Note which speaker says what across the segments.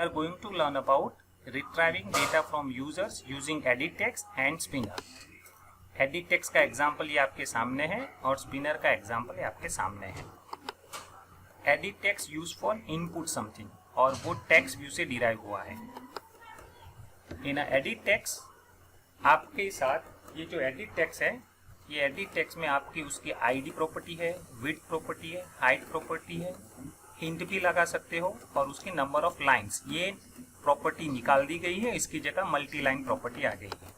Speaker 1: are going to learn about retrieving data from users using edit text and spinner. edit text का example ये आपके सामने है और स्पिनर का एग्जाम्पल ये आपके सामने है. edit text use for input something और वो टेक्स्ट व्यू से डिराइव हुआ है. इन एडिट टेक्स्ट आपके साथ ये जो एडिट टेक्स्ट है, ये एडिट टेक्स्ट में आपकी उसकी आईडी प्रॉपर्टी है, विड्थ प्रॉपर्टी है, हाइट प्रॉपर्टी है, हिंट भी लगा सकते हो और उसकी नंबर ऑफ लाइंस, ये प्रॉपर्टी निकाल दी गई है. इसकी जगह मल्टी लाइन प्रॉपर्टी आ गई है.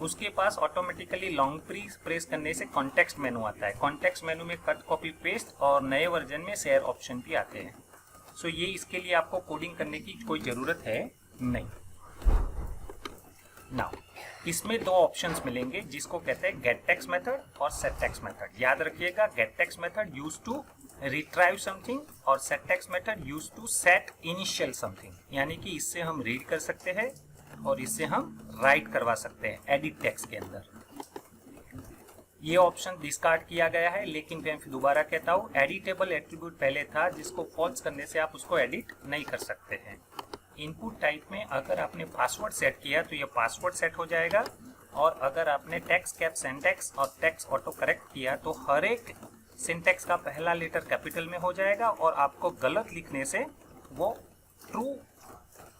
Speaker 1: उसके पास ऑटोमेटिकली लॉन्ग प्रेस करने से कॉन्टेक्स्ट मेनू आता है. कॉन्टेक्स्ट मेनू में कट कॉपी पेस्ट और नए वर्जन में शेयर ऑप्शन भी आते हैं. सो ये इसके लिए आपको कोडिंग करने की कोई ज़रूरत है नहीं. नाउ इसमें दो ऑप्शंस मिलेंगे जिसको कहते हैं गेट टेक्स्ट मेथड और सेट टेक्स्ट मेथड. याद रखिएगा, get text method use to retrieve something और set text method use to set initial something. यानी कि इससे हम रीड कर सकते हैं और इससे हम राइट करवा सकते हैं एडिट टेक्स्ट के अंदर. ये ऑप्शन डिस्कार्ड किया गया है, लेकिन मैं फिर दोबारा कहता हूँ, एडिटेबल एट्रीब्यूट पहले था जिसको फॉल्स करने से आप उसको एडिट नहीं कर सकते हैं. इनपुट टाइप में अगर आपने पासवर्ड सेट किया तो ये पासवर्ड सेट हो जाएगा, और अगर आपने टेक्स्ट कैप सिंटैक्स और टेक्स्ट ऑटो करेक्ट किया तो हर एक सिंटैक्स का पहला लेटर कैपिटल में हो जाएगा और आपको गलत लिखने से वो ट्रू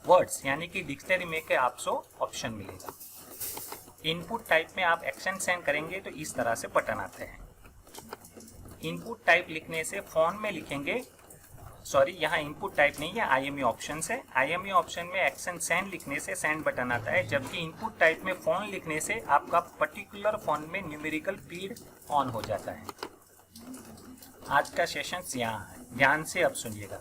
Speaker 1: वर्ड्स यानी कि डिक्शनरी में के आपको ऑप्शन मिलेगा. इनपुट टाइप में आप एक्शन सेंड करेंगे तो इस तरह से बटन आते हैं. इनपुट टाइप लिखने से फॉन्ट में लिखेंगे, सॉरी यहाँ इनपुट टाइप नहीं है, आईएमई ऑप्शन है. आईएमई ऑप्शन में एक्शन सेंड लिखने से सेंड बटन आता है, जबकि इनपुट टाइप में फॉन्ट लिखने से आपका पर्टिकुलर फॉन्ट में न्यूमेरिकल फील्ड ऑन हो जाता है. आज का सेशन यहाँ है, ध्यान से अब सुनिएगा.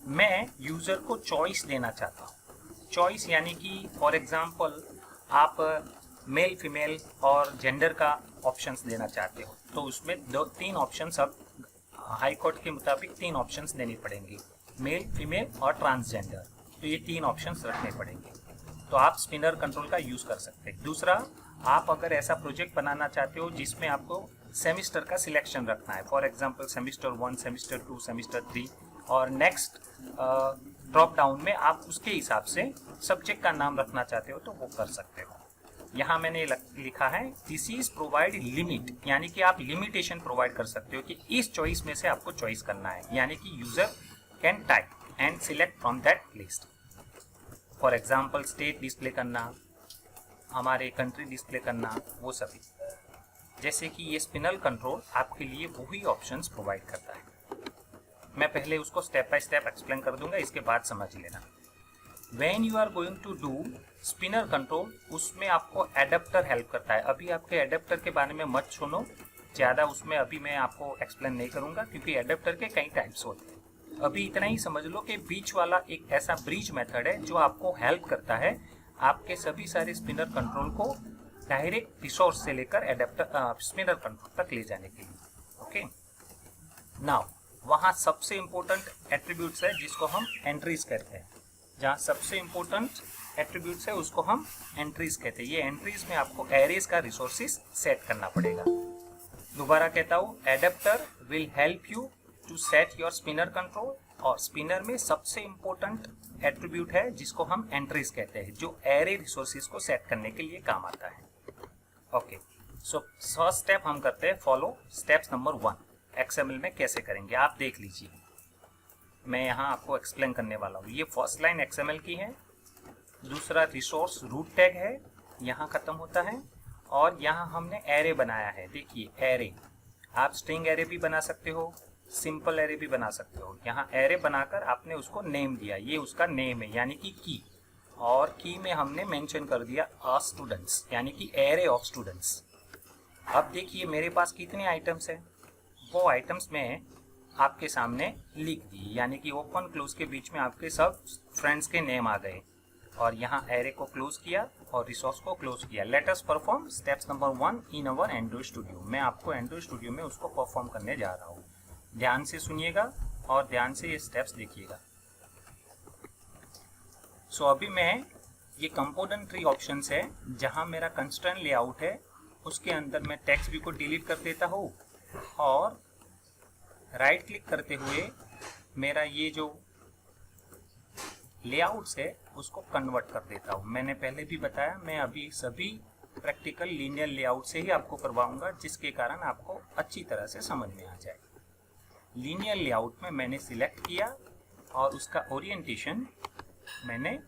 Speaker 1: मैं यूजर को चॉइस देना चाहता हूँ. चॉइस यानी कि फॉर एग्जांपल आप मेल फीमेल और जेंडर का ऑप्शंस देना चाहते हो, तो उसमें तीन ऑप्शंस, अब हाई कोर्ट के मुताबिक तीन ऑप्शंस देनी पड़ेंगी, मेल फीमेल और ट्रांसजेंडर. तो ये तीन ऑप्शंस रखने पड़ेंगे. तो आप स्पिनर कंट्रोल का यूज़ कर सकते हैं. दूसरा, आप अगर ऐसा प्रोजेक्ट बनाना चाहते हो जिसमें आपको सेमिस्टर का सिलेक्शन रखना है, for example semester 1, semester 2, semester 3, और नेक्स्ट ड्रॉप डाउन में आप उसके हिसाब से सब्जेक्ट का नाम रखना चाहते हो तो वो कर सकते हो. यहाँ मैंने लिखा है दिस इज प्रोवाइड लिमिट, यानी कि आप लिमिटेशन प्रोवाइड कर सकते हो कि इस चॉइस में से आपको चॉइस करना है, यानी कि user can type and select from that list. For example state display करना, हमारे कंट्री डिस्प्ले करना, वो सभी. जैसे कि ये स्पिनर कंट्रोल आपके लिए वही ऑप्शंस प्रोवाइड करता है. मैं पहले उसको स्टेप बाय स्टेप एक्सप्लेन कर दूंगा, इसके बाद समझ लेना. When you are going to do spinner control, उसमें आपको एडेप्टर हेल्प करता है. अभी आपके एडेप्टर के बारे में मत सुनो ज़्यादा, उसमें अभी मैं आपको एक्सप्लेन नहीं करूंगा क्योंकि एडेप्टर के कई टाइप्स होते हैं. अभी इतना ही समझ लो कि बीच वाला एक ऐसा ब्रिज मेथड है जो आपको हेल्प करता है आपके सभी सारे स्पिनर कंट्रोल को डायरेक्ट रिसोर्स से लेकर एडेप्टर स्पिनर कंट्रोल तक ले जाने के लिए. ओके, नाउ वहाँ सबसे इम्पोर्टेंट एट्रीब्यूट्स है जिसको हम एंट्रीज कहते हैं. जहाँ सबसे इम्पोर्टेंट एट्रीब्यूट्स है उसको हम एंट्रीज कहते हैं. ये एंट्रीज में आपको एरेज का रिसोर्सेज सेट करना पड़ेगा. दोबारा कहता हूँ, adapter will help you to set your spinner control, और स्पिनर में सबसे इम्पोर्टेंट एट्रीब्यूट है जिसको हम एंट्रीज कहते हैं, जो एरे रिसोर्सेज को सेट करने के लिए काम आता है. ओके, सो फर्स्ट स्टेप हम करते हैं फॉलो स्टेप्स नंबर 1. एक्सएमएल में कैसे करेंगे आप देख लीजिए, मैं यहाँ आपको एक्सप्लेन करने वाला हूँ. ये फर्स्ट लाइन एक्सएमएल की है. दूसरा रिसोर्स रूट टैग है, यहाँ खत्म होता है, और यहाँ हमने एरे बनाया है. देखिए एरे, आप स्ट्रिंग एरे भी बना सकते हो, सिंपल एरे भी बना सकते हो. यहाँ एरे बनाकर आपने उसको नेम दिया, ये उसका नेम है यानी कि की, और की में हमने मेंशन कर दिया स्टूडेंट्स यानी कि एरे ऑफ स्टूडेंट्स. अब देखिए मेरे पास कितने आइटम्स हैं, वो आइटम्स में आपके सामने लिख दिए, यानी कि ओपन क्लोज के बीच में आपके सब फ्रेंड्स के नेम आ गए, और यहाँ एरे को क्लोज किया और रिसोर्स को क्लोज किया. Late us perform steps number 1 इन अवर एंड्रॉइड स्टूडियो. मैं आपको एंड्रॉइड स्टूडियो में उसको परफॉर्म करने जा रहा हूँ. ध्यान से सुनिएगा और ध्यान से ये स्टेप्स देखिएगा. सो अभी मैं ये कंपोनेंट ट्री ऑप्शंस है, जहाँ मेरा कंस्ट्रेंट लेआउट है उसके अंदर मैं टेक्स्ट व्यू को डिलीट कर देता हूँ, और राइट क्लिक करते हुए मेरा ये जो लेआउट से उसको कन्वर्ट कर देता हूँ। मैंने पहले भी बताया, मैं अभी सभी प्रैक्टिकल लीनियर लेआउट से ही आपको करवाऊंगा, जिसके कारण आपको अच्छी तरह से समझ में आ जाए। लीनियर लेआउट में मैंने सिलेक्ट किया और उसका ओरिएंटेशन मैंने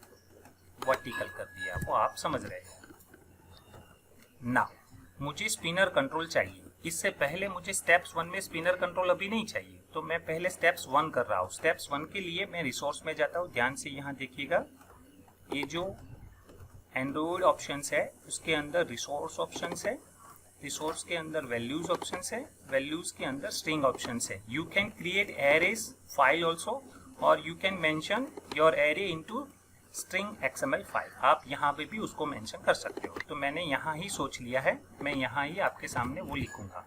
Speaker 1: वर्टिकल कर दिया, वो आप समझ रहे हैं ना। मुझे स्पिनर कंट्रोल चाहिए। इससे पहले मुझे स्टेप्स 1 में स्पिनर कंट्रोल अभी नहीं चाहिए, तो मैं पहले स्टेप्स 1 कर रहा हूँ। स्टेप्स 1 के लिए मैं रिसोर्स में जाता हूँ। ध्यान से यहाँ देखिएगा, ये जो एंड्रॉइड ऑप्शंस है उसके अंदर रिसोर्स ऑप्शंस है, रिसोर्स के अंदर वैल्यूज ऑप्शंस है, वैल्यूज के अंदर स्ट्रिंग ऑप्शंस है। You can create arrays file also, और you can mention your array into string XML file. आप यहाँ पे भी उसको मेंशन कर सकते हो। तो मैंने यहाँ ही सोच लिया है, मैं यहाँ ही आपके सामने वो लिखूंगा।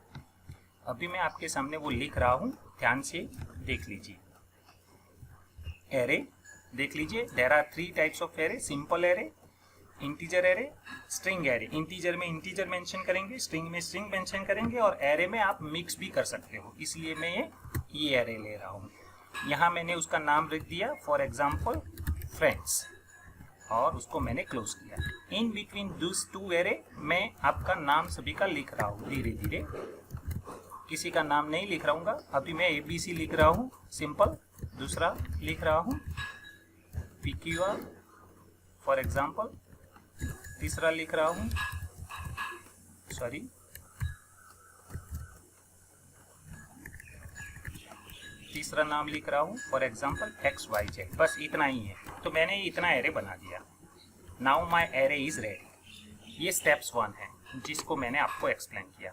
Speaker 1: अभी मैं आपके सामने वो लिख रहा हूँ, ध्यान से देख लीजिए। एरे देख लीजिए, there are 3 types of array, simple array, integer array, string array. Integer में इंटीजर मेंशन करेंगे, स्ट्रिंग में स्ट्रिंग मेंशन करेंगे, और एरे में आप मिक्स भी कर सकते हो। इसलिए मैं ये एरे ले रहा हूँ। यहाँ मैंने उसका नाम लिख दिया, फॉर एग्जाम्पल फ्रेंड्स, और उसको मैंने क्लोज किया। इन बिटवीन दिस 2 एरे मैं आपका नाम सभी का लिख रहा हूँ धीरे धीरे, किसी का नाम नहीं लिख रहा हूँ। अभी मैं ABC लिख रहा हूँ सिंपल, दूसरा लिख रहा हूँ PQR फॉर एग्जाम्पल, तीसरा लिख रहा हूँ तीसरा नाम लिख रहा हूँ फॉर एग्जाम्पल XYZ। बस इतना ही है। तो मैंने इतना एरे बना दिया। Now my array is ready. ये स्टेप्स 1 है जिसको मैंने आपको एक्सप्लेन किया।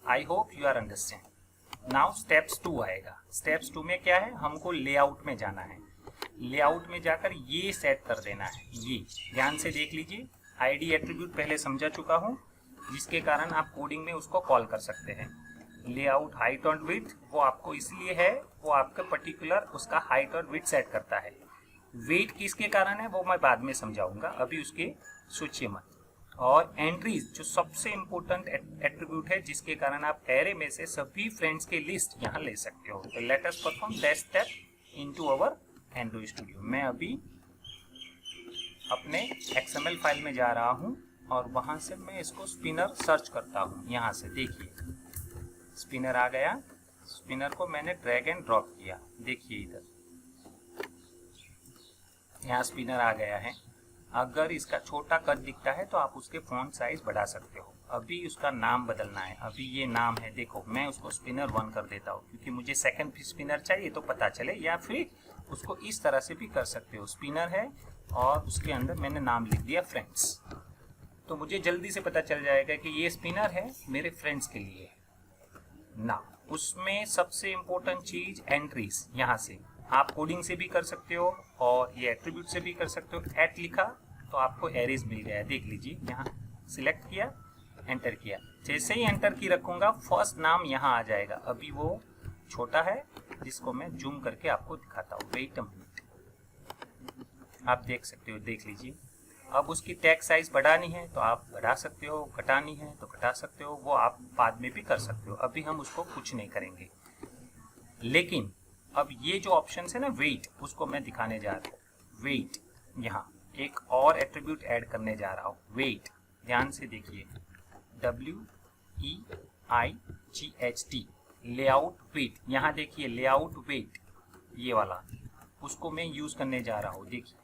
Speaker 1: I hope you are understand. Now steps 2 आएगा। स्टेप्स 2 में क्या है, हमको लेआउट में जाना है। लेआउट में जाकर ये सेट कर देना है। ये ध्यान से देख लीजिए, ID एट्रीब्यूट पहले समझा चुका हूँ, जिसके कारण आप कोडिंग में उसको कॉल कर सकते हैं। लेआउट हाइट और विड्थ, वो आपको इसलिए है, वो आपका पर्टिकुलर उसका हाइट और विड्थ सेट करता है। वेट किसके कारण है वो मैं बाद में समझाऊंगा, अभी उसके सोचिए मत। और एंट्रीज जो सबसे इंपॉर्टेंट एट्रीब्यूट है, जिसके कारण आप एरे में से सभी फ्रेंड्स के लिस्ट यहाँ ले सकते हो। तो late us perform that step into our Android studio. मैं अभी अपने XML फाइल में जा रहा हूँ और वहाँ से मैं इसको स्पिनर सर्च करता हूँ। यहाँ से देखिए स्पिनर आ गया। स्पिनर को मैंने ड्रैग एंड ड्रॉप किया, देखिए इधर यहाँ स्पिनर आ गया है। अगर इसका छोटा कद दिखता है तो आप उसके फॉन्ट साइज बढ़ा सकते हो। अभी उसका नाम बदलना है। अभी ये नाम है, देखो मैं उसको स्पिनर 1 कर देता हूँ, क्योंकि मुझे सेकंड स्पिनर चाहिए तो पता चले। या फिर उसको इस तरह से भी कर सकते हो, स्पिनर है और उसके अंदर मैंने नाम लिख दिया फ्रेंड्स, तो मुझे जल्दी से पता चल जाएगा कि ये स्पिनर है मेरे फ्रेंड्स के लिए ना। उसमें सबसे इम्पोर्टेंट चीज एंट्रीज, यहाँ से आप कोडिंग से भी कर सकते हो और ये एट्रीब्यूट से भी कर सकते हो। एट लिखा तो आपको एरेज मिल गया, देख लीजिए। यहाँ सिलेक्ट किया, एंटर किया, जैसे ही एंटर की रखूंगा फर्स्ट नाम यहाँ आ जाएगा। अभी वो छोटा है, जिसको मैं जूम करके आपको दिखाता हूँ। वेट अ मिनट, आप देख सकते हो, देख लीजिए। अब उसकी टैग साइज बढ़ानी है तो आप बढ़ा सकते हो, घटानी है तो घटा सकते हो, वो आप बाद में भी कर सकते हो। अभी हम उसको कुछ नहीं करेंगे। लेकिन अब ये जो ऑप्शन है ना वेट, उसको मैं दिखाने जा रहा हूँ। वेट, यहाँ एक और एट्रीब्यूट ऐड करने जा रहा हूँ, वेट। ध्यान से देखिए, WEIGHT, लेआउट वेट। यहाँ देखिए लेआउट वेट, ये वाला, उसको मैं यूज करने जा रहा हूँ। देखिए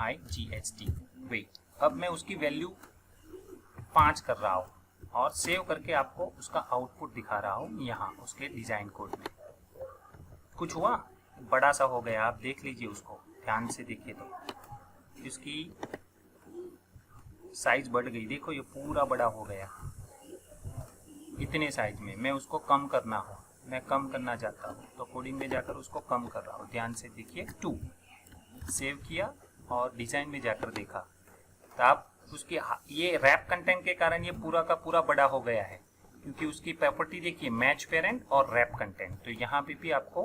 Speaker 1: IGHT वेट। अब मैं उसकी वैल्यू 5 कर रहा हूँ और सेव करके आपको उसका आउटपुट दिखा रहा हूँ यहाँ उसके डिजाइन कोड में। कुछ हुआ, बड़ा सा हो गया, आप देख लीजिए उसको, ध्यान से देखिए तो इसकी साइज बढ़ गई। देखो ये पूरा बड़ा हो गया इतने साइज में। मैं उसको कम करना हो, मैं कम करना चाहता हूँ तो कोडिंग में जाकर उसको कम कर रहा हूँ। ध्यान से देखिए, 2 सेव किया और डिजाइन में जाकर देखा तो आप उसकी ये रैप कंटेंट के कारण ये पूरा का पूरा बड़ा हो गया है, क्योंकि उसकी प्रॉपर्टी देखिए मैच पेरेंट और रैप कंटेंट। तो यहाँ पे भी आपको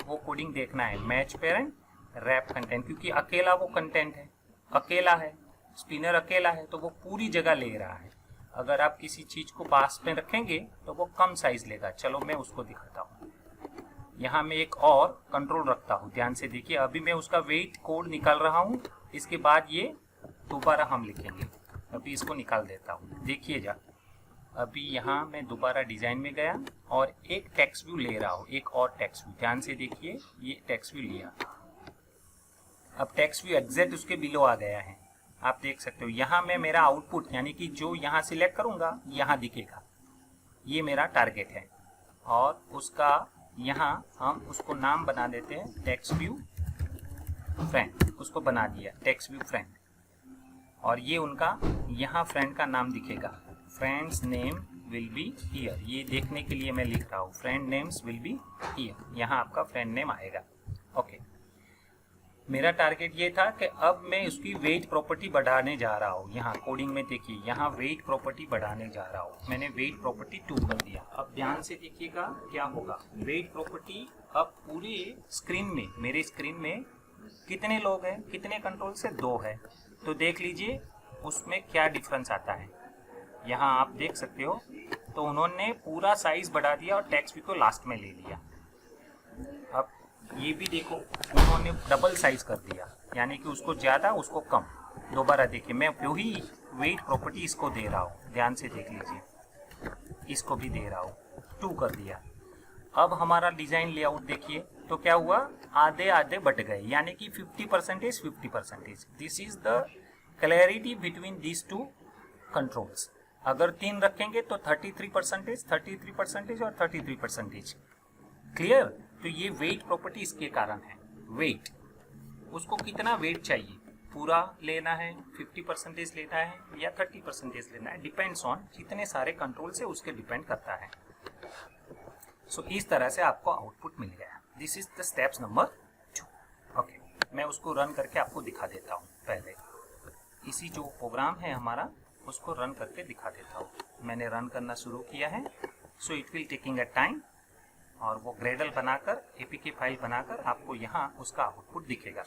Speaker 1: वो कोडिंग देखना है, मैच पेरेंट रैप कंटेंट, क्योंकि अकेला वो कंटेंट है, अकेला है, स्पिनर अकेला है तो वो पूरी जगह ले रहा है। अगर आप किसी चीज को पास में रखेंगे तो वो कम साइज लेगा। चलो मैं उसको दिखाता हूँ। यहाँ मैं एक और कंट्रोल रखता हूँ, ध्यान से देखिए। अभी मैं उसका वेट कोड निकाल रहा हूँ, इसके बाद ये दोबारा हम लिखेंगे। अभी इसको निकाल देता हूँ, देखिए जा। अभी यहाँ मैं दोबारा डिजाइन में गया और एक टेक्स्ट व्यू ले रहा हूँ, एक और टेक्स्ट व्यू, ध्यान से देखिए। ये टेक्स्ट व्यू लिया, अब टेक्स्ट व्यू एग्जैक्ट उसके बिलो आ गया है, आप देख सकते हो। यहाँ मैं मेरा आउटपुट यानी कि जो यहाँ सिलेक्ट करूँगा यहाँ दिखेगा, ये मेरा टारगेट है। और उसका यहाँ हम उसको नाम बना देते हैं टेक्स्ट व्यू फ्रेंड, उसको बना दिया टेक्स्ट व्यू फ्रेंड। और ये उनका यहाँ फ्रेंड का नाम दिखेगा, friends name will be here. ये देखने के लिए मैं लिख रहा हूँ friend names will be here, यहाँ आपका फ्रेंड नेम आएगा। ओके, मेरा टारगेट ये था कि अब मैं उसकी वेट प्रॉपर्टी बढ़ाने जा रहा हूँ। यहाँ कोडिंग में देखिए, यहाँ वेट प्रॉपर्टी बढ़ाने जा रहा हूँ, मैंने वेट प्रॉपर्टी 2 कर दिया। अब ध्यान से देखिएगा क्या होगा। वेट प्रॉपर्टी अब पूरे स्क्रीन में, मेरे स्क्रीन में कितने लोग हैं, कितने कंट्रोल से 2 है, तो देख लीजिए उसमें क्या डिफरेंस आता है। यहाँ आप देख सकते हो, तो उन्होंने पूरा साइज बढ़ा दिया और टेक्स्ट व्यू को लास्ट में ले लिया। अब ये भी देखो, उन्होंने डबल साइज कर दिया, यानी कि उसको ज़्यादा उसको कम। दोबारा देखिए, मैं वही वेट प्रॉपर्टी इसको दे रहा हूँ, ध्यान से देख लीजिए, इसको भी दे रहा हूँ, 2 कर दिया। अब हमारा डिज़ाइन लेआउट देखिए, तो क्या हुआ, आधे आधे बट गए, यानी कि 50% 50%। This is the clarity between these 2 controls. अगर 3 रखेंगे तो 33%, 33% और 33%। क्लियर? तो ये वेट प्रॉपर्टी इसके कारण है। वेट, उसको कितना वेट चाहिए, पूरा लेना है, 50% लेना है या 30% लेना है, डिपेंड्स ऑन जितने सारे कंट्रोल से उसके डिपेंड करता है। सो इस तरह से आपको आउटपुट मिल गया। This is the steps number 2। Okay, मैं उसको रन करके आपको दिखा देता हूँ। पहले इसी जो प्रोग्राम है हमारा, उसको रन करके दिखा देता हूँ। मैंने रन करना शुरू किया है। So it will taking a time, और वो ग्रेडल बनाकर, एपीके फाइल बनाकर आपको यहाँ उसका आउटपुट दिखेगा।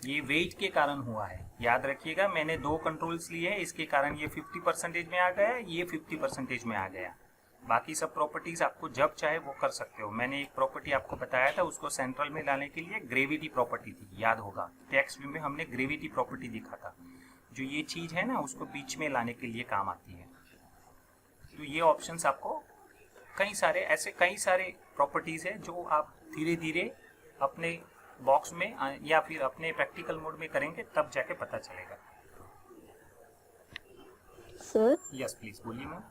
Speaker 1: ये वेट के कारण हुआ है, याद रखिएगा। मैंने 2 कंट्रोल्स लिए हैं, इसके कारण ये 50% में आ गया, ये 50% में आ गया। बाकी सब प्रॉपर्टीज आपको जब चाहे वो कर सकते हो। मैंने एक प्रॉपर्टी आपको बताया था, उसको सेंट्रल में लाने के लिए ग्रेविटी प्रॉपर्टी थी, याद होगा। टेक्स्ट व्यू में हमने ग्रेविटी प्रॉपर्टी दिखा था, जो ये चीज़ है ना, उसको बीच में लाने के लिए काम आती है। तो ये ऑप्शंस आपको कई सारे प्रॉपर्टीज़ है जो आप धीरे धीरे अपने बॉक्स में या फिर अपने प्रैक्टिकल मोड में करेंगे, तब जाके पता चलेगा।
Speaker 2: सर,
Speaker 1: यस प्लीज बोलिए मैम।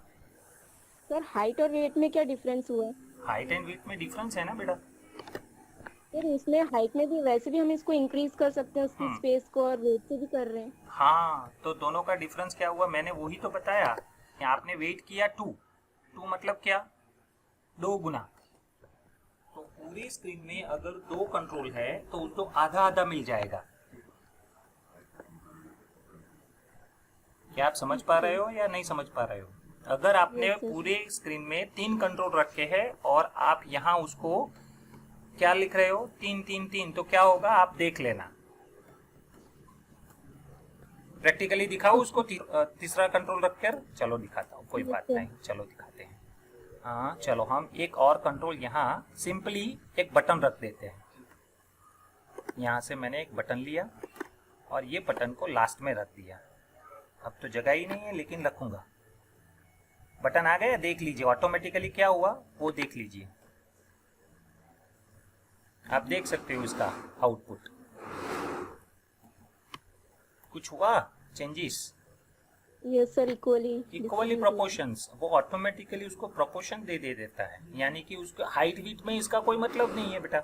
Speaker 2: सर हाइट और वेट में क्या डिफरेंस हुआ है?
Speaker 1: हाइट एंड वेट में डिफरेंस है ना बेटा।
Speaker 2: सर इसमें हाइट में भी वैसे भी हम इसको इंक्रीज कर सकते हैं उसकी स्पेस को, और वेट से भी कर रहे हैं।
Speaker 1: हाँ, तो दोनों का डिफरेंस क्या हुआ, मैंने वही तो बताया। आपने वेट किया 2 मतलब क्या, 2 गुना। तो पूरी स्क्रीन में अगर 2 कंट्रोल है तो उसको आधा आधा मिल जाएगा। क्या आप समझ पा रहे हो या नहीं समझ पा रहे हो? अगर आपने पूरे स्क्रीन में 3 कंट्रोल रखे हैं और आप यहाँ उसको क्या लिख रहे हो, 3 3 3, तो क्या होगा आप देख लेना। प्रैक्टिकली दिखाओ उसको, तीसरा कंट्रोल रखकर। चलो दिखाता हूँ, कोई बात नहीं, चलो दिखाते हैं। हाँ चलो, हम एक और कंट्रोल यहाँ सिंपली एक बटन रख देते हैं। यहाँ से मैंने एक बटन लिया और ये बटन को लास्ट में रख दिया। अब तो जगह ही नहीं है, लेकिन रखूंगा। बटन आ गया, देख लीजिए ऑटोमेटिकली क्या हुआ वो देख लीजिए। आप देख सकते हो इसका आउटपुट, कुछ हुआ changes?
Speaker 2: Yes sir, equally
Speaker 1: proportions, वो ऑटोमेटिकली उसको प्रोपोर्शन दे देता है। यानी कि उसका हाइट वेट में इसका कोई मतलब नहीं है बेटा।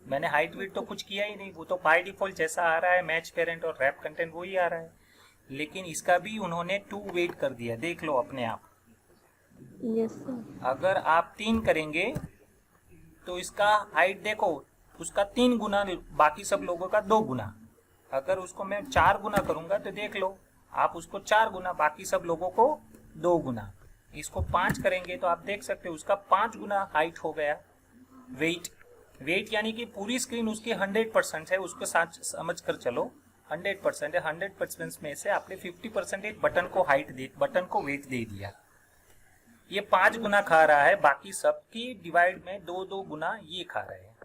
Speaker 1: मैंने हाइट वेट तो कुछ किया ही नहीं, वो तो बाय डिफॉल्ट जैसा आ रहा है, मैच पेरेंट और रैप कंटेंट वही आ रहा है। लेकिन इसका भी उन्होंने 2 वेट कर दिया, देख लो अपने आप।
Speaker 2: Yes sir.
Speaker 1: अगर आप 3 करेंगे तो इसका हाइट देखो, उसका 3 गुना, बाकी सब लोगों का 2 गुना। अगर उसको मैं 4 गुना करूंगा तो देख लो आप, उसको 4 गुना, बाकी सब लोगों को 2 गुना। इसको 5 करेंगे तो आप देख सकते हो उसका 5 गुना हाइट हो गया। वेट यानी कि पूरी स्क्रीन उसकी 100% है, उसको समझ कर चलो 100% है। 100% में से आपने 50% बटन को हाइट दे, बटन को वेट दे दिया। ये 5 गुना खा रहा है, बाकी सबकी डिवाइड में 2-2 गुना ये खा रहे हैं।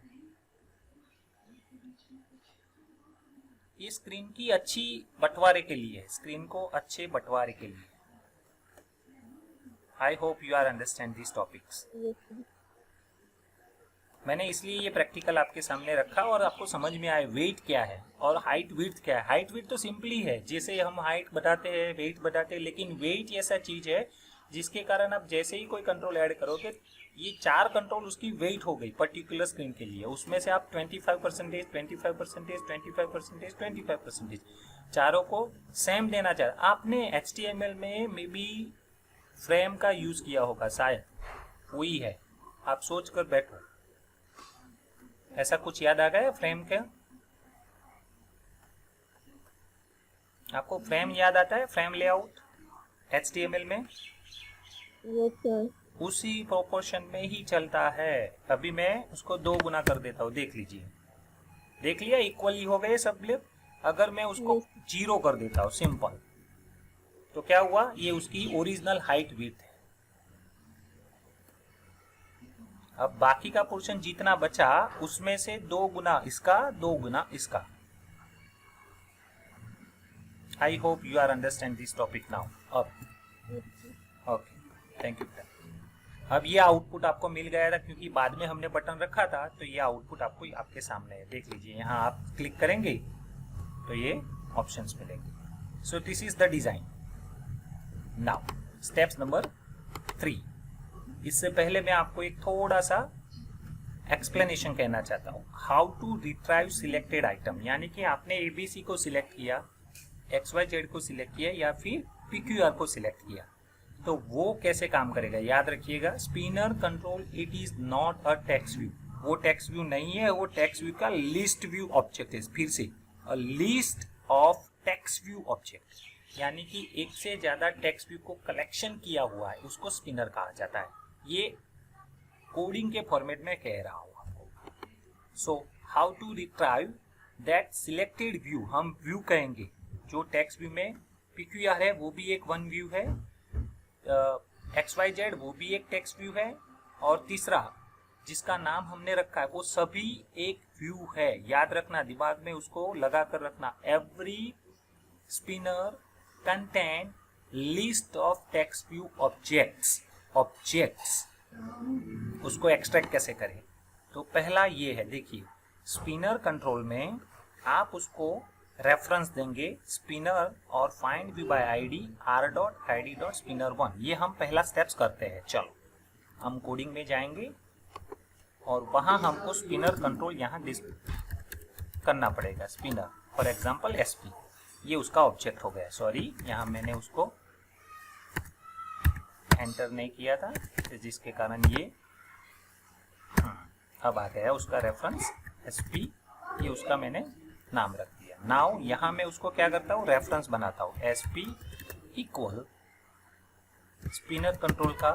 Speaker 1: ये स्क्रीन की अच्छी बंटवारे के लिए है, स्क्रीन को अच्छे बंटवारे के लिए। I hope you are understand this topics. मैंने इसलिए ये प्रैक्टिकल आपके सामने रखा और आपको समझ में आए वेट क्या है और हाइट विड्थ क्या है। हाइट विड्थ तो सिंपली है, जैसे हम हाइट बताते हैं वेट बताते हैं, लेकिन वेट ऐसा चीज है जिसके कारण आप जैसे ही कोई कंट्रोल ऐड करोगे, ये 4 कंट्रोल उसकी वेट हो गई पर्टिकुलर स्क्रीन के लिए। उसमें से आप 25%, 25%, 25%, 25% चारों को सेम देना चाहते। आपने HTML में मे बी फ्रेम का यूज किया होगा, शायद वही है। आप सोच कर बैठो, ऐसा कुछ याद आ गया फ्रेम का? आपको फ्रेम याद आता है? फ्रेम लेआउट HTML में
Speaker 2: यस सर।
Speaker 1: उसी प्रोपोर्शन में ही चलता है। अभी मैं उसको 2 गुना कर देता हूँ, देख लीजिए, देख लिया, इक्वली हो गए सब लोग। अगर मैं उसको 0 कर देता हूँ सिंपल, तो क्या हुआ? ये उसकी ओरिजिनल हाइट विड्थ है। अब बाकी का पोर्शन जितना बचा उसमें से 2 गुना इसका, 2 गुना इसका। I hope you are understand this topic now. अब ओके, थैंक यू। अब ये आउटपुट आपको मिल गया था, क्योंकि बाद में हमने बटन रखा था, तो ये आउटपुट आपको आपके सामने है, देख लीजिए। यहाँ आप क्लिक करेंगे तो ये ऑप्शंस मिलेंगे। सो this is the design. Now steps number 3। इससे पहले मैं आपको एक थोड़ा सा एक्सप्लेनेशन कहना चाहता हूँ। How to retrieve selected item, यानी कि आपने ABC को सिलेक्ट किया, XYZ को सिलेक्ट किया या फिर PQR को सिलेक्ट किया, तो वो कैसे काम करेगा याद रखिएगा। Spinner control it is not a text view, वो टेक्स्ट व्यू नहीं है, वो टेक्स्ट व्यू का लिस्ट व्यू ऑब्जेक्ट है। फिर से, a list of text view object, यानी कि एक से ज्यादा टेक्स्ट व्यू को कलेक्शन किया हुआ है, उसको स्पिनर कहा जाता है। ये कोडिंग के फॉर्मेट में कह रहा हूं आपको। So how to retrieve that selected view, हम व्यू कहेंगे जो टेक्स्ट व्यू में PQR है वो भी एक वन व्यू है, XYZ वो भी एक टेक्स्ट व्यू है, और तीसरा जिसका नाम हमने रखा है वो सभी एक व्यू है। याद रखना, दिमाग में उसको लगा कर रखना। Every spinner contain list of text view objects. उसको एक्सट्रैक्ट कैसे करें? तो पहला ये है, देखिए स्पिनर कंट्रोल में आप उसको रेफरेंस देंगे स्पिनर और find view bye ID r.id.spinner1। ये हम पहला स्टेप्स करते हैं। चलो हम कोडिंग में जाएंगे और वहां हमको स्पिनर कंट्रोल यहाँ करना पड़ेगा। स्पिनर फॉर एग्जांपल SP, ये उसका ऑब्जेक्ट हो गया। सॉरी, यहाँ मैंने उसको एंटर नहीं किया था, जिसके कारण ये अब आ गया उसका रेफरेंस SP, ये उसका मैंने नाम रख दिया। नाउ यहाँ मैं उसको क्या करता हूँ, रेफरेंस बनाता हूँ। SP इक्वल स्पिनर कंट्रोल का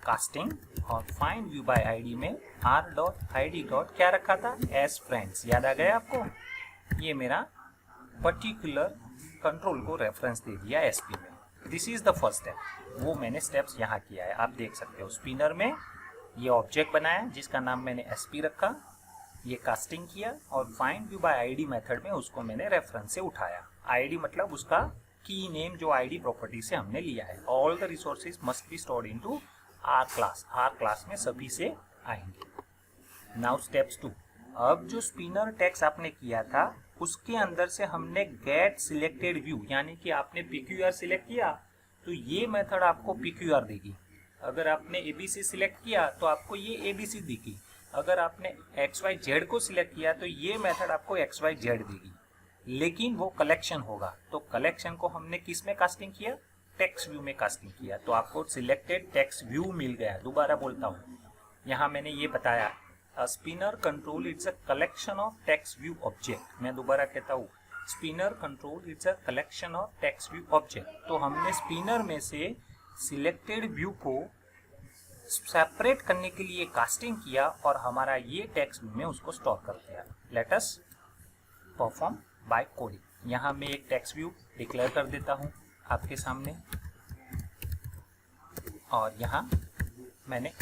Speaker 1: कास्टिंग और फाइंड व्यू बाय ID में r.id. क्या रखा था, एस फ्रेंड्स। याद आ गया आपको? ये मेरा पर्टिकुलर कंट्रोल को रेफरेंस दे दिया SP में। This is the first step, वो मैंने स्टेप्स यहाँ किया है। आप देख सकते हो स्पिनर में ये ऑब्जेक्ट बनाया जिसका नाम मैंने SP रखा, ये कास्टिंग किया और find view bye ID method में उसको मैंने रेफरेंस से उठाया। ID मतलब उसका की नेम जो ID प्रॉपर्टी से हमने लिया है। All the resources must be stored into R class. R class में सभी से आएंगे। Now steps 2। अब जो स्पिनर टेक्स्ट आपने किया था उसके अंदर से हमने गेट सिलेक्टेड व्यू, यानी कि आपने PQR सिलेक्ट किया तो ये मेथड आपको PQR देगी। अगर आपने ABC सिलेक्ट किया तो आपको ये ABC देगी। अगर आपने XYZ को सिलेक्ट किया तो ये मेथड आपको XYZ देगी, लेकिन वो कलेक्शन होगा। तो कलेक्शन को हमने किस में कास्टिंग किया, टेक्स्ट व्यू में कास्टिंग किया, तो आपको सिलेक्टेड टेक्स्ट व्यू मिल गया। दोबारा बोलता हूँ, यहाँ मैंने ये बताया spinner control it's a collection of text view object. मैं दोबारा कहता हूँ, spinner control it's a collection of text view object. तो हमने स्पिनर में से सिलेक्टेड व्यू को सेपरेट करने के लिए कास्टिंग किया और हमारा ये टेक्स्ट व्यू में उसको स्टोर कर दिया। Let us perform by coding. यहाँ मैं एक टेक्स्ट व्यू डिक्लेयर कर देता हूँ आपके सामने। और यहाँ मैंने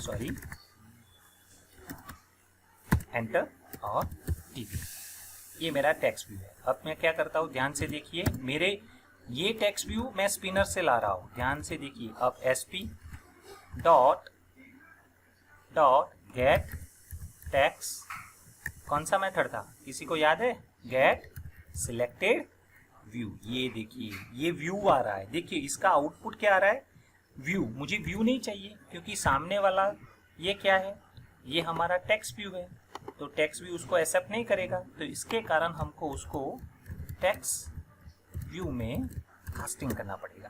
Speaker 1: एंटर और टीवी, ये मेरा टेक्स्ट व्यू है। अब मैं क्या करता हूँ, ध्यान से देखिए, मेरे ये टेक्स्ट व्यू मैं स्पिनर से ला रहा हूँ, ध्यान से देखिए। अब sp डॉट गेट टेक्स्ट कौन सा मेथड था, किसी को याद है? Get selected view. ये देखिए ये व्यू आ रहा है, देखिए इसका आउटपुट क्या आ रहा है, व्यू। मुझे व्यू नहीं चाहिए क्योंकि सामने वाला ये क्या है, ये हमारा टेक्स्ट व्यू है, तो टेक्स्ट व्यू उसको एक्सेप्ट नहीं करेगा, तो इसके कारण हमको उसको टेक्स्ट व्यू में कास्टिंग करना पड़ेगा।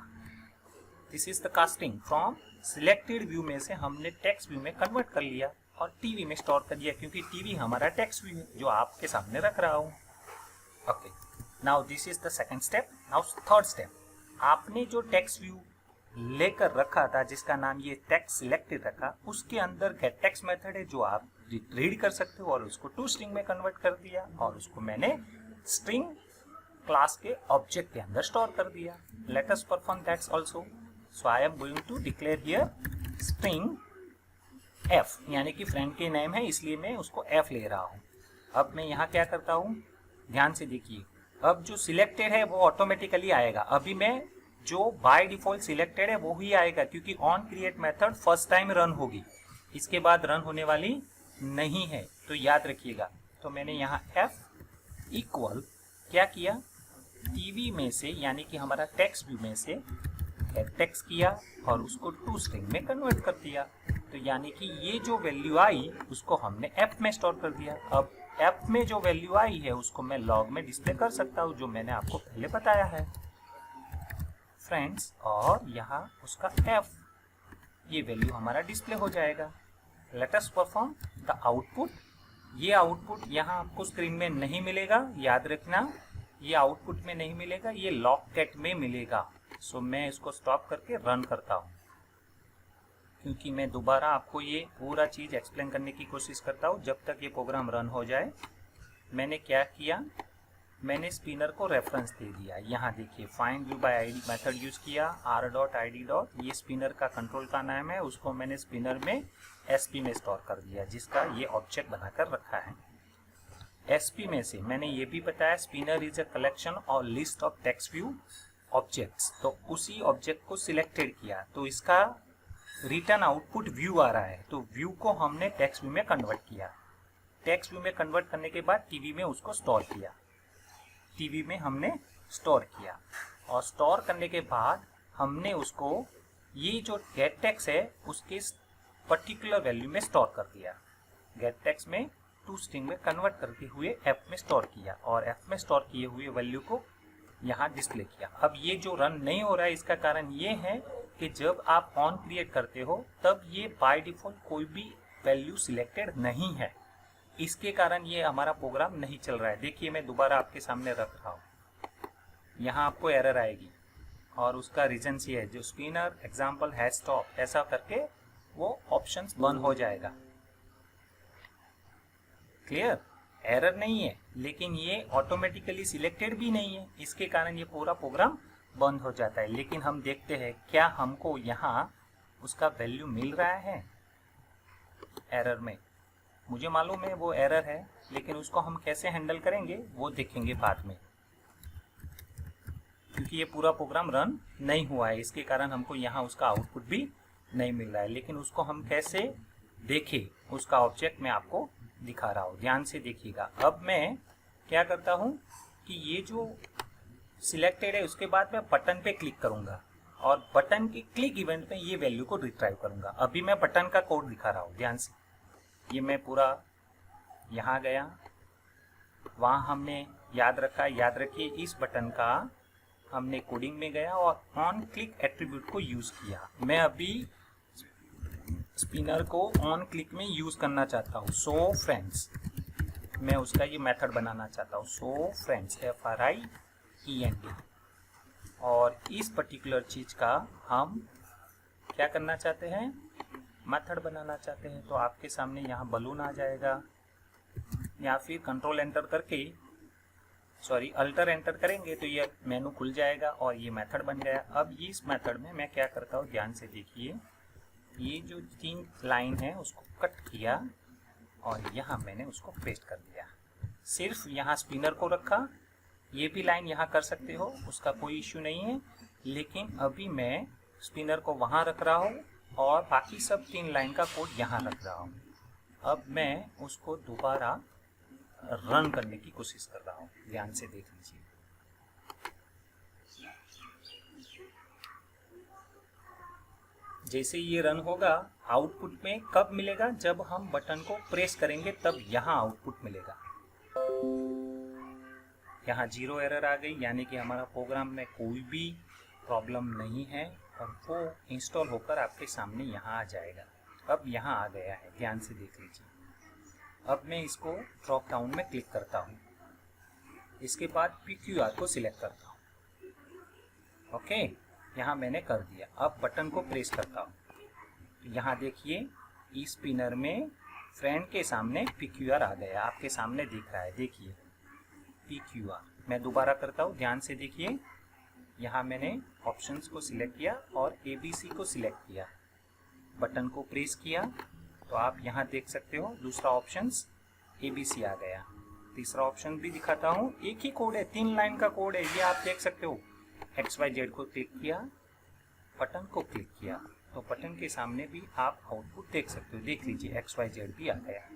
Speaker 1: This is the casting from selected view में से हमने टेक्स्ट व्यू में कन्वर्ट कर लिया और टीवी में स्टोर कर दिया, क्योंकि टीवी हमारा टेक्स्ट व्यू है जो आपके सामने रख रहा हूँ। Okay, now this is the second step. Now third step, आपने जो टेक्स्ट व्यू लेकर रखा था जिसका नाम ये टेक्स्ट सिलेक्टेड रखा, उसके अंदर गेट टेक्स्ट मेथड है जो आप रीड कर सकते हो, और उसको टू स्ट्रिंग में कन्वर्ट कर दिया और उसको मैंने स्ट्रिंग क्लास के ऑब्जेक्ट के अंदर स्टोर कर दिया। Let us perform that's also. So I am going to declare here string f, यानी कि फ्रेंड के नेम है इसलिए मैं उसको f ले रहा हूँ। अब मैं यहाँ क्या करता हूँ, ध्यान से देखिए, अब जो सिलेक्टेड है वो ऑटोमेटिकली आएगा। अभी मैं जो बाय डिफॉल्ट सिलेक्टेड है वो ही आएगा, क्योंकि on create method first time run होगी, इसके बाद रन होने वाली नहीं है, तो याद रखिएगा। तो मैंने यहाँ f इक्वल क्या किया, टीवी में से यानी कि हमारा टेक्स्ट व्यू में से टेक्स्ट किया और उसको टू स्ट्रिंग में कन्वर्ट कर दिया। तो यानी कि ये जो वैल्यू आई उसको हमने f में स्टोर कर दिया। अब f में जो वैल्यू आई है उसको मैं लॉग में डिस्प्ले कर सकता हूँ, जो मैंने आपको पहले बताया है फ्रेंड्स, और यहाँ उसका f ये वैल्यू हमारा डिस्प्ले हो जाएगा। Late us perform the output. ये आउटपुट यहाँ आपको स्क्रीन में नहीं मिलेगा, याद रखना, ये आउटपुट में नहीं मिलेगा, ये लॉग कैट में मिलेगा। सो मैं इसको स्टॉप करके रन करता हूँ, क्योंकि मैं दोबारा आपको ये पूरा चीज़ एक्सप्लेन करने की कोशिश करता हूँ जब तक ये प्रोग्राम रन हो जाए। मैंने क्या किया, मैंने स्पिनर को रेफरेंस दे दिया। यहाँ देखिए find view bye ID method use किया, r.id. ये स्पिनर का कंट्रोल का नाम है, उसको मैंने स्पिनर में sp में स्टोर कर दिया, जिसका ये ऑब्जेक्ट बनाकर रखा है। sp में से मैंने ये भी बताया स्पिनर इज अ कलेक्शन और list of text view objects, तो उसी ऑब्जेक्ट को सिलेक्टेड किया तो इसका रिटर्न आउटपुट व्यू आ रहा है, तो व्यू को हमने टेक्स्ट व्यू में कन्वर्ट किया। टेक्स्ट व्यू में कन्वर्ट करने के बाद टीवी में उसको स्टोर किया, टीवी में हमने स्टोर किया, और स्टोर करने के बाद हमने उसको ये जो गेट टेक्स्ट है उसके पर्टिकुलर वैल्यू में स्टोर कर दिया। गेट टेक्स्ट में टू स्ट्रिंग में कन्वर्ट करते हुए f में स्टोर किया, और f में स्टोर किए हुए वैल्यू को यहाँ डिस्प्ले किया। अब ये जो रन नहीं हो रहा है इसका कारण ये है कि जब आप ऑन क्रिएट करते हो तब ये बाय डिफॉल्ट कोई भी वैल्यू सिलेक्टेड नहीं है, इसके कारण ये हमारा प्रोग्राम नहीं चल रहा है। देखिए मैं दोबारा आपके सामने रख रहा हूँ, यहाँ आपको एरर आएगी और उसका रीजन ये है, जो स्पिनर एग्जाम्पल हैज स्टॉप, ऐसा करके वो ऑप्शंस बंद हो जाएगा। क्लियर, एरर नहीं है, लेकिन ये ऑटोमेटिकली सिलेक्टेड भी नहीं है, इसके कारण ये पूरा प्रोग्राम बंद हो जाता है। लेकिन हम देखते हैं क्या हमको यहाँ उसका वैल्यू मिल रहा है एरर में। मुझे मालूम है वो एरर है, लेकिन उसको हम कैसे हैंडल करेंगे वो देखेंगे बाद में, क्योंकि ये पूरा प्रोग्राम रन नहीं हुआ है, इसके कारण हमको यहाँ उसका आउटपुट भी नहीं मिल रहा है। लेकिन उसको हम कैसे देखें उसका ऑब्जेक्ट मैं आपको दिखा रहा हूँ, ध्यान से देखिएगा। अब मैं क्या करता हूँ कि ये जो सिलेक्टेड है उसके बाद मैं बटन पे क्लिक करूँगा और बटन के क्लिक इवेंट में ये वैल्यू को रिट्राइव करूँगा। अभी मैं बटन का कोड दिखा रहा हूँ, ध्यान से। ये मैं पूरा यहाँ गया, वहाँ हमने याद रखा, याद रखिए इस बटन का हमने कोडिंग में गया और ऑन क्लिक एट्रीब्यूट को यूज़ किया। मैं अभी स्पिनर को ऑन क्लिक में यूज़ करना चाहता हूँ। सो फ्रेंड्स, मैं उसका ये मेथड बनाना चाहता हूँ, सो फ्रेंड्स FRIEND, और इस पर्टिकुलर चीज़ का हम क्या करना चाहते हैं, मेथड बनाना चाहते हैं। तो आपके सामने यहाँ बलून आ जाएगा, या फिर कंट्रोल एंटर करके अल्टर एंटर करेंगे तो ये मेनू खुल जाएगा और ये मेथड बन गया। अब इस मेथड में मैं क्या करता हूँ, ध्यान से देखिए, ये जो 3 लाइन है उसको कट किया और यहाँ मैंने उसको पेस्ट कर दिया। सिर्फ यहाँ स्पिनर को रखा, ये भी लाइन यहाँ कर सकते हो, उसका कोई इश्यू नहीं है, लेकिन अभी मैं स्पिनर को वहाँ रख रहा हूँ और बाकी सब 3 लाइन का कोड यहाँ रख रहा हूँ। अब मैं उसको दोबारा रन करने की कोशिश कर रहा हूँ, ध्यान से देख लीजिए। जैसे ये रन होगा, आउटपुट में कब मिलेगा? जब हम बटन को प्रेस करेंगे तब यहाँ आउटपुट मिलेगा। यहाँ 0 एरर आ गई, यानी कि हमारा प्रोग्राम में कोई भी प्रॉब्लम नहीं है और वो इंस्टॉल होकर आपके सामने यहाँ आ जाएगा। अब यहाँ आ गया है, ध्यान से देख लीजिए। अब मैं इसको ड्रॉप डाउन में क्लिक करता हूँ, इसके बाद PQR को सिलेक्ट करता हूँ। ओके, यहाँ मैंने कर दिया। अब बटन को प्रेस करता हूँ, तो यहाँ देखिए इस स्पिनर में फ्रेंड के सामने PQR आ गया, आपके सामने दिख रहा है, देखिए PQR। मैं दोबारा करता हूँ, ध्यान से देखिए। यहाँ मैंने ऑप्शंस को सिलेक्ट किया और ABC को सिलेक्ट किया, बटन को प्रेस किया तो आप यहाँ देख सकते हो दूसरा ऑप्शंस ABC आ गया। तीसरा ऑप्शन भी दिखाता हूँ, एक ही कोड है, 3 लाइन का कोड है, ये आप देख सकते हो। XYZ को क्लिक किया, बटन को क्लिक किया तो बटन के सामने भी आप आउटपुट देख सकते हो, देख लीजिए XYZ भी आ गया।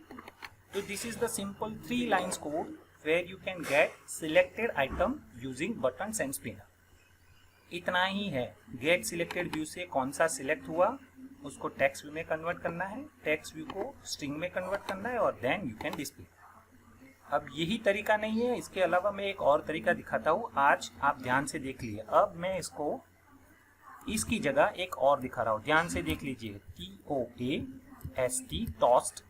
Speaker 1: तो this is the simple 3 lines code where you can get selected item using buttons and spinner. इतना ही है। गेट सिलेक्टेड व्यू से कौन सा सिलेक्ट हुआ उसको टेक्स्ट व्यू में कन्वर्ट करना है, टेक्स्ट व्यू को स्ट्रिंग में कन्वर्ट करना है और देन यू कैन डिस्प्ले। अब यही तरीका नहीं है, इसके अलावा मैं एक और तरीका दिखाता हूँ, आज आप ध्यान से देख लिए। अब मैं इसको इसकी जगह एक और दिखा रहा हूँ, ध्यान से देख लीजिए। TOAST toast,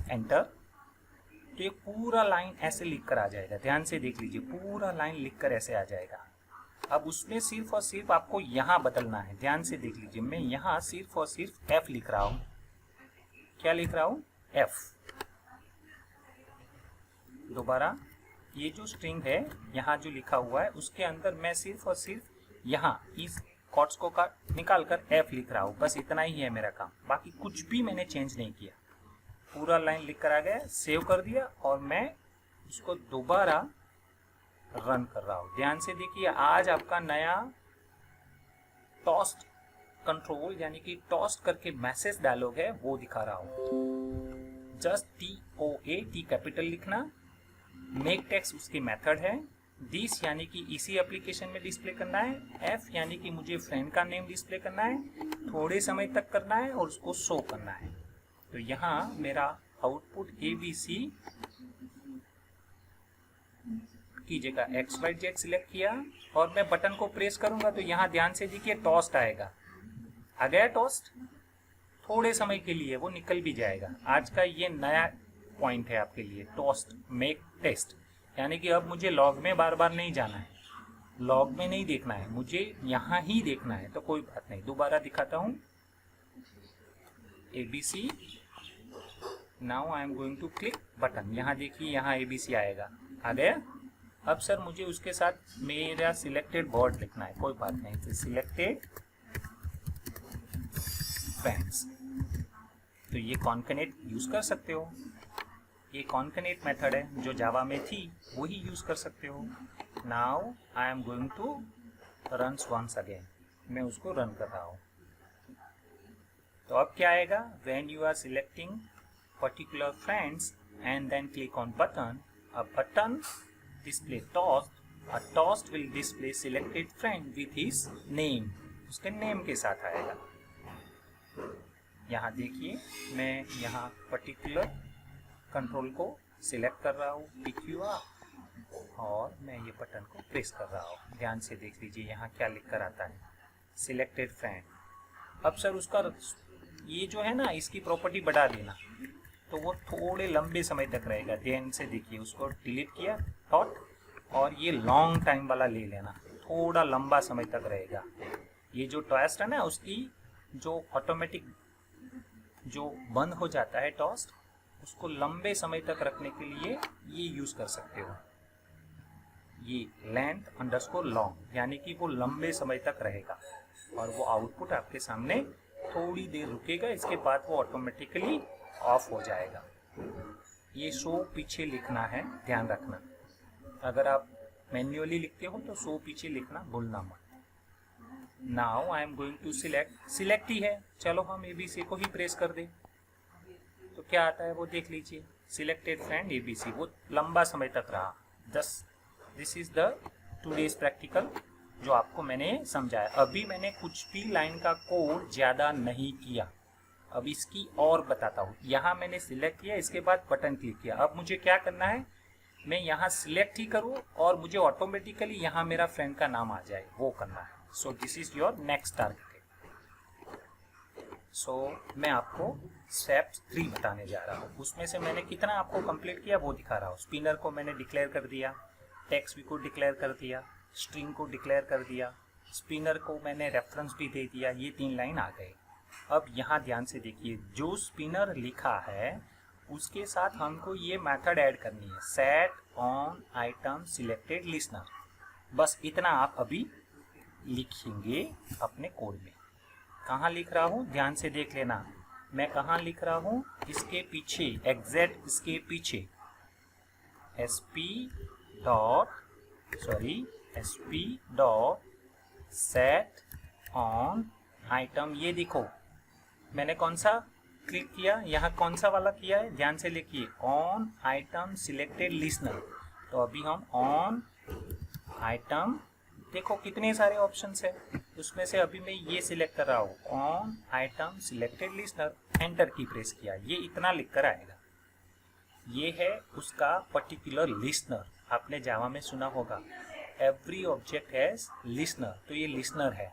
Speaker 1: enter. तो ये पूरा लाइन ऐसे लिख कर आ जाएगा, ध्यान से देख लीजिए, पूरा लाइन लिख कर ऐसे आ जाएगा। अब उसमें सिर्फ और सिर्फ आपको यहाँ बदलना है, ध्यान से देख लीजिए। मैं यहाँ सिर्फ और सिर्फ F लिख रहा हूँ। क्या लिख रहा हूँ? F। दोबारा ये जो स्ट्रिंग है यहाँ जो लिखा हुआ है उसके अंदर मैं सिर्फ और सिर्फ यहाँ इस कॉट्स को निकाल कर F लिख रहा हूँ, बस इतना ही है मेरा काम। बाकी कुछ भी मैंने चेंज नहीं किया, पूरा लाइन लिख कर आ गया, सेव कर दिया और मैं उसको दोबारा रन कर रहा हूँ। ध्यान से देखिए, आज आपका नया टॉस्ट कंट्रोल यानी कि टॉस्ट करके मैसेज डायलॉग है वो दिखा रहा हूँ। जस्ट TOAT कैपिटल लिखना, मेक टेक्स्ट उसकी मेथड है, दिस यानी कि इसी एप्लीकेशन में डिस्प्ले करना है, F यानी कि मुझे फ्रेंड का नेम डिस्प्ले करना है, थोड़े समय तक करना है और उसको शो करना है। तो यहाँ मेरा आउटपुट ABC की जगह XYZ सिलेक्ट किया और मैं बटन को प्रेस करूंगा तो यहाँ ध्यान से देखिए टॉस्ट आएगा। आ गया टॉस्ट, थोड़े समय के लिए वो निकल भी जाएगा। आज का ये नया पॉइंट है आपके लिए, टॉस्ट मेक टेस्ट, यानी कि अब मुझे लॉग में बार बार नहीं जाना है, लॉग में नहीं देखना है, मुझे यहाँ ही देखना है। तो कोई बात नहीं, दोबारा दिखाता हूँ। ABC, now I am going to click button, यहाँ देखिए यहाँ ABC आएगा, आ गया। अब सर मुझे उसके साथ मेरा सिलेक्टेड वर्ड लिखना है, कोई बात नहीं, तो सिलेक्टेड फ्रेंड्स, तो ये कॉन्कनेट यूज कर सकते हो। ये कॉन्कनेट मेथड है जो जावा में थी, वही यूज कर सकते हो। Now I am going to run once again, मैं उसको रन कर रहा हूँ। तो अब क्या आएगा? When you are selecting particular friends and then click on button, a button display toast, a toast will display selected friend with his name, उसके नेम के साथ आएगा। यहाँ देखिए मैं यहाँ पर्टिकुलर कंट्रोल को सिलेक्ट कर रहा हूँ PQR और मैं ये बटन को प्रेस कर रहा हूँ। ध्यान से देख लीजिए यहाँ क्या लिख कर आता है, सिलेक्टेड फ्रेंड। अब सर उसका ये जो है ना, इसकी प्रॉपर्टी बढ़ा देना तो वो थोड़े लंबे समय तक रहेगा। ध्यान से देखिए, उसको डिलीट किया डॉट और ये लॉन्ग टाइम वाला ले लेना, थोड़ा लंबा समय तक रहेगा। ये जो टॉस्ट है ना, उसकी जो ऑटोमेटिक जो बंद हो जाता है टॉस्ट, उसको लंबे समय तक रखने के लिए ये यूज कर सकते हो, ये लेंथ अंडरस्कोर लॉन्ग, यानी कि वो लंबे समय तक रहेगा और वो आउटपुट आपके सामने थोड़ी देर रुकेगा, इसके बाद वो ऑटोमेटिकली ऑफ हो जाएगा। ये शो पीछे लिखना है, ध्यान रखना। अगर आप मैन्युअली लिखते हो तो शो पीछे लिखना भूलना मत। Now I am going to select ही है, चलो हम ABC को ही प्रेस कर दें तो क्या आता है वो देख लीजिए। सिलेक्टेड फ्रेंड ABC, वो लंबा समय तक रहा। This is the today's practical जो आपको मैंने समझाया। अभी मैंने कुछ भी लाइन का कोड ज़्यादा नहीं किया, अब इसकी और बताता हूँ। यहाँ मैंने सिलेक्ट किया, इसके बाद बटन क्लिक किया। अब मुझे क्या करना है, मैं यहाँ सिलेक्ट ही करूँ और मुझे ऑटोमेटिकली यहाँ मेरा फ्रेंड का नाम आ जाए, वो करना है। So this is your next target. So मैं आपको स्टेप 3 बताने जा रहा हूँ। उसमें से मैंने कितना आपको कंप्लीट किया वो दिखा रहा हूँ। स्पिनर को मैंने डिक्लेयर कर दिया, टेक्स्ट भी को डिक्लेयर कर दिया, स्ट्रिंग को डिक्लेयर कर दिया, स्पिनर को मैंने रेफरेंस भी दे दिया। ये 3 लाइन आ गए। अब यहाँ ध्यान से देखिए, जो स्पिनर लिखा है उसके साथ हमको ये मेथड ऐड करनी है, set on item selected listener. बस इतना आप अभी लिखेंगे अपने कोड में। कहाँ लिख रहा हूँ ध्यान से देख लेना, मैं कहाँ लिख रहा हूँ, इसके पीछे, एग्जैक्ट इसके पीछे sp dot set on item. ये देखो मैंने कौन सा क्लिक किया, यहाँ कौन सा वाला किया है, ध्यान से लिखिए, ऑन आइटम सिलेक्टेड लिसनर। तो अभी हम ऑन आइटम, देखो कितने सारे ऑप्शंस है, उसमें से अभी मैं ये सिलेक्ट कर रहा हूँ, on item selected listener. Enter की प्रेस किया, ये इतना लिख कर आएगा। ये है उसका पर्टिकुलर लिसनर। आपने जावा में सुना होगा, एवरी ऑब्जेक्ट हैज लिसनर, तो ये लिसनर है।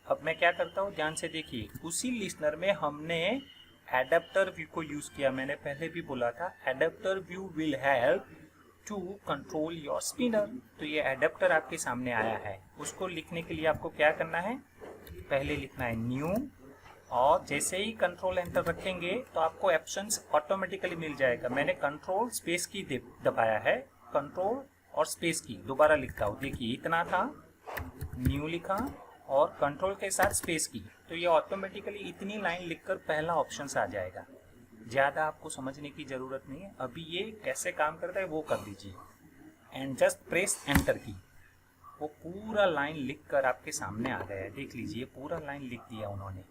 Speaker 1: अब मैं क्या करता हूँ ध्यान से देखिए, उसी लिसनर में हमने एडेप्टर व्यू को यूज किया। मैंने पहले भी बोला था, adapter view will help to control your spinner. तो ये एडेप्टर आपके सामने आया है, उसको लिखने के लिए आपको क्या करना है, पहले लिखना है न्यू, और जैसे ही कंट्रोल एंटर रखेंगे तो आपको ऑप्शंस ऑटोमेटिकली मिल जाएगा। मैंने कंट्रोल स्पेस की दबाया है, कंट्रोल और स्पेस की दोबारा लिखता हूँ। देखिए इतना था, न्यू लिखा और कंट्रोल के साथ स्पेस की, तो ये ऑटोमेटिकली इतनी लाइन लिखकर पहला ऑप्शंस आ जाएगा। ज़्यादा आपको समझने की ज़रूरत नहीं है। अभी ये कैसे काम करता है वो कर दीजिए, एंड जस्ट प्रेस एंटर की। वो पूरा लाइन लिख कर आपके सामने आ गया है, देख लीजिए पूरा लाइन लिख दिया उन्होंने,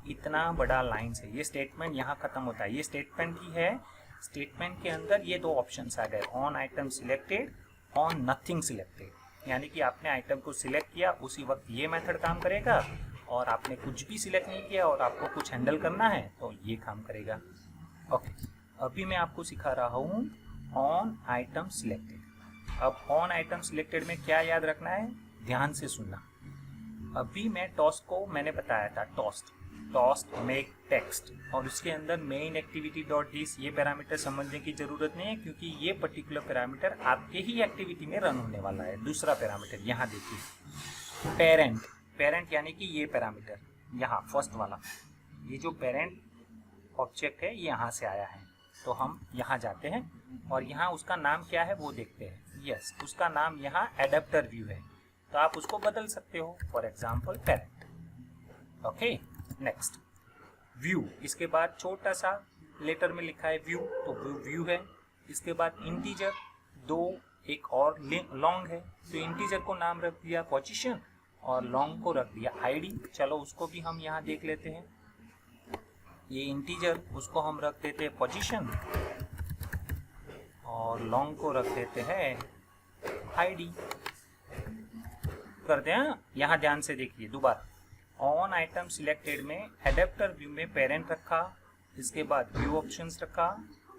Speaker 1: इतना बड़ा लाइन से। ये स्टेटमेंट यहाँ खत्म होता है, ये स्टेटमेंट ही है। स्टेटमेंट के अंदर ये 2 ऑप्शंस आ गए, on item selected, on nothing selected. यानी कि आपने आइटम को सिलेक्ट किया, उसी वक्त ये मेथड काम करेगा, और आपने कुछ भी सिलेक्ट नहीं किया और आपको कुछ हैंडल करना है तो ये काम करेगा। ओके, अभी मैं आपको सिखा रहा हूँ ऑन आइटम सिलेक्टेड। अब ऑन आइटम सिलेक्टेड में क्या याद रखना है, ध्यान से सुनना। अभी मैं टॉस्ट को मैंने बताया था, टॉस्ट मेक टेक्स्ट, और उसके अंदर मेन एक्टिविटी डॉट दिस, ये पैरामीटर समझने की जरूरत नहीं है, क्योंकि ये पर्टिकुलर पैरामीटर आपके ही एक्टिविटी में रन होने वाला है। दूसरा पैरामीटर यहाँ देखिए, पेरेंट यानी कि ये पैरामीटर यहाँ फर्स्ट वाला, ये जो पेरेंट ऑब्जेक्ट है ये यहाँ से आया है। तो हम यहाँ जाते हैं और यहाँ उसका नाम क्या है वो देखते हैं। यस, उसका नाम यहाँ एडेप्टर व्यू है, तो आप उसको बदल सकते हो, for example parent. Okay, next view, इसके बाद छोटा सा लेटर में लिखा है व्यू, तो व्यू है। इसके बाद इंटीजर 2, एक और लॉन्ग है, तो इंटीजर को नाम रख दिया पोजीशन और लॉन्ग को रख दिया आईडी। चलो उसको भी हम यहाँ देख लेते हैं। ये इंटीजर, उसको हम रख देते हैं पोजीशन और लॉन्ग को रख देते हैं आईडी। करते हैं, यहाँ ध्यान से देखिए दोबारा। ऑन आइटम सिलेक्टेड में एडेप्टर व्यू में पेरेंट रखा, इसके बाद व्यू ऑप्शंस रखा,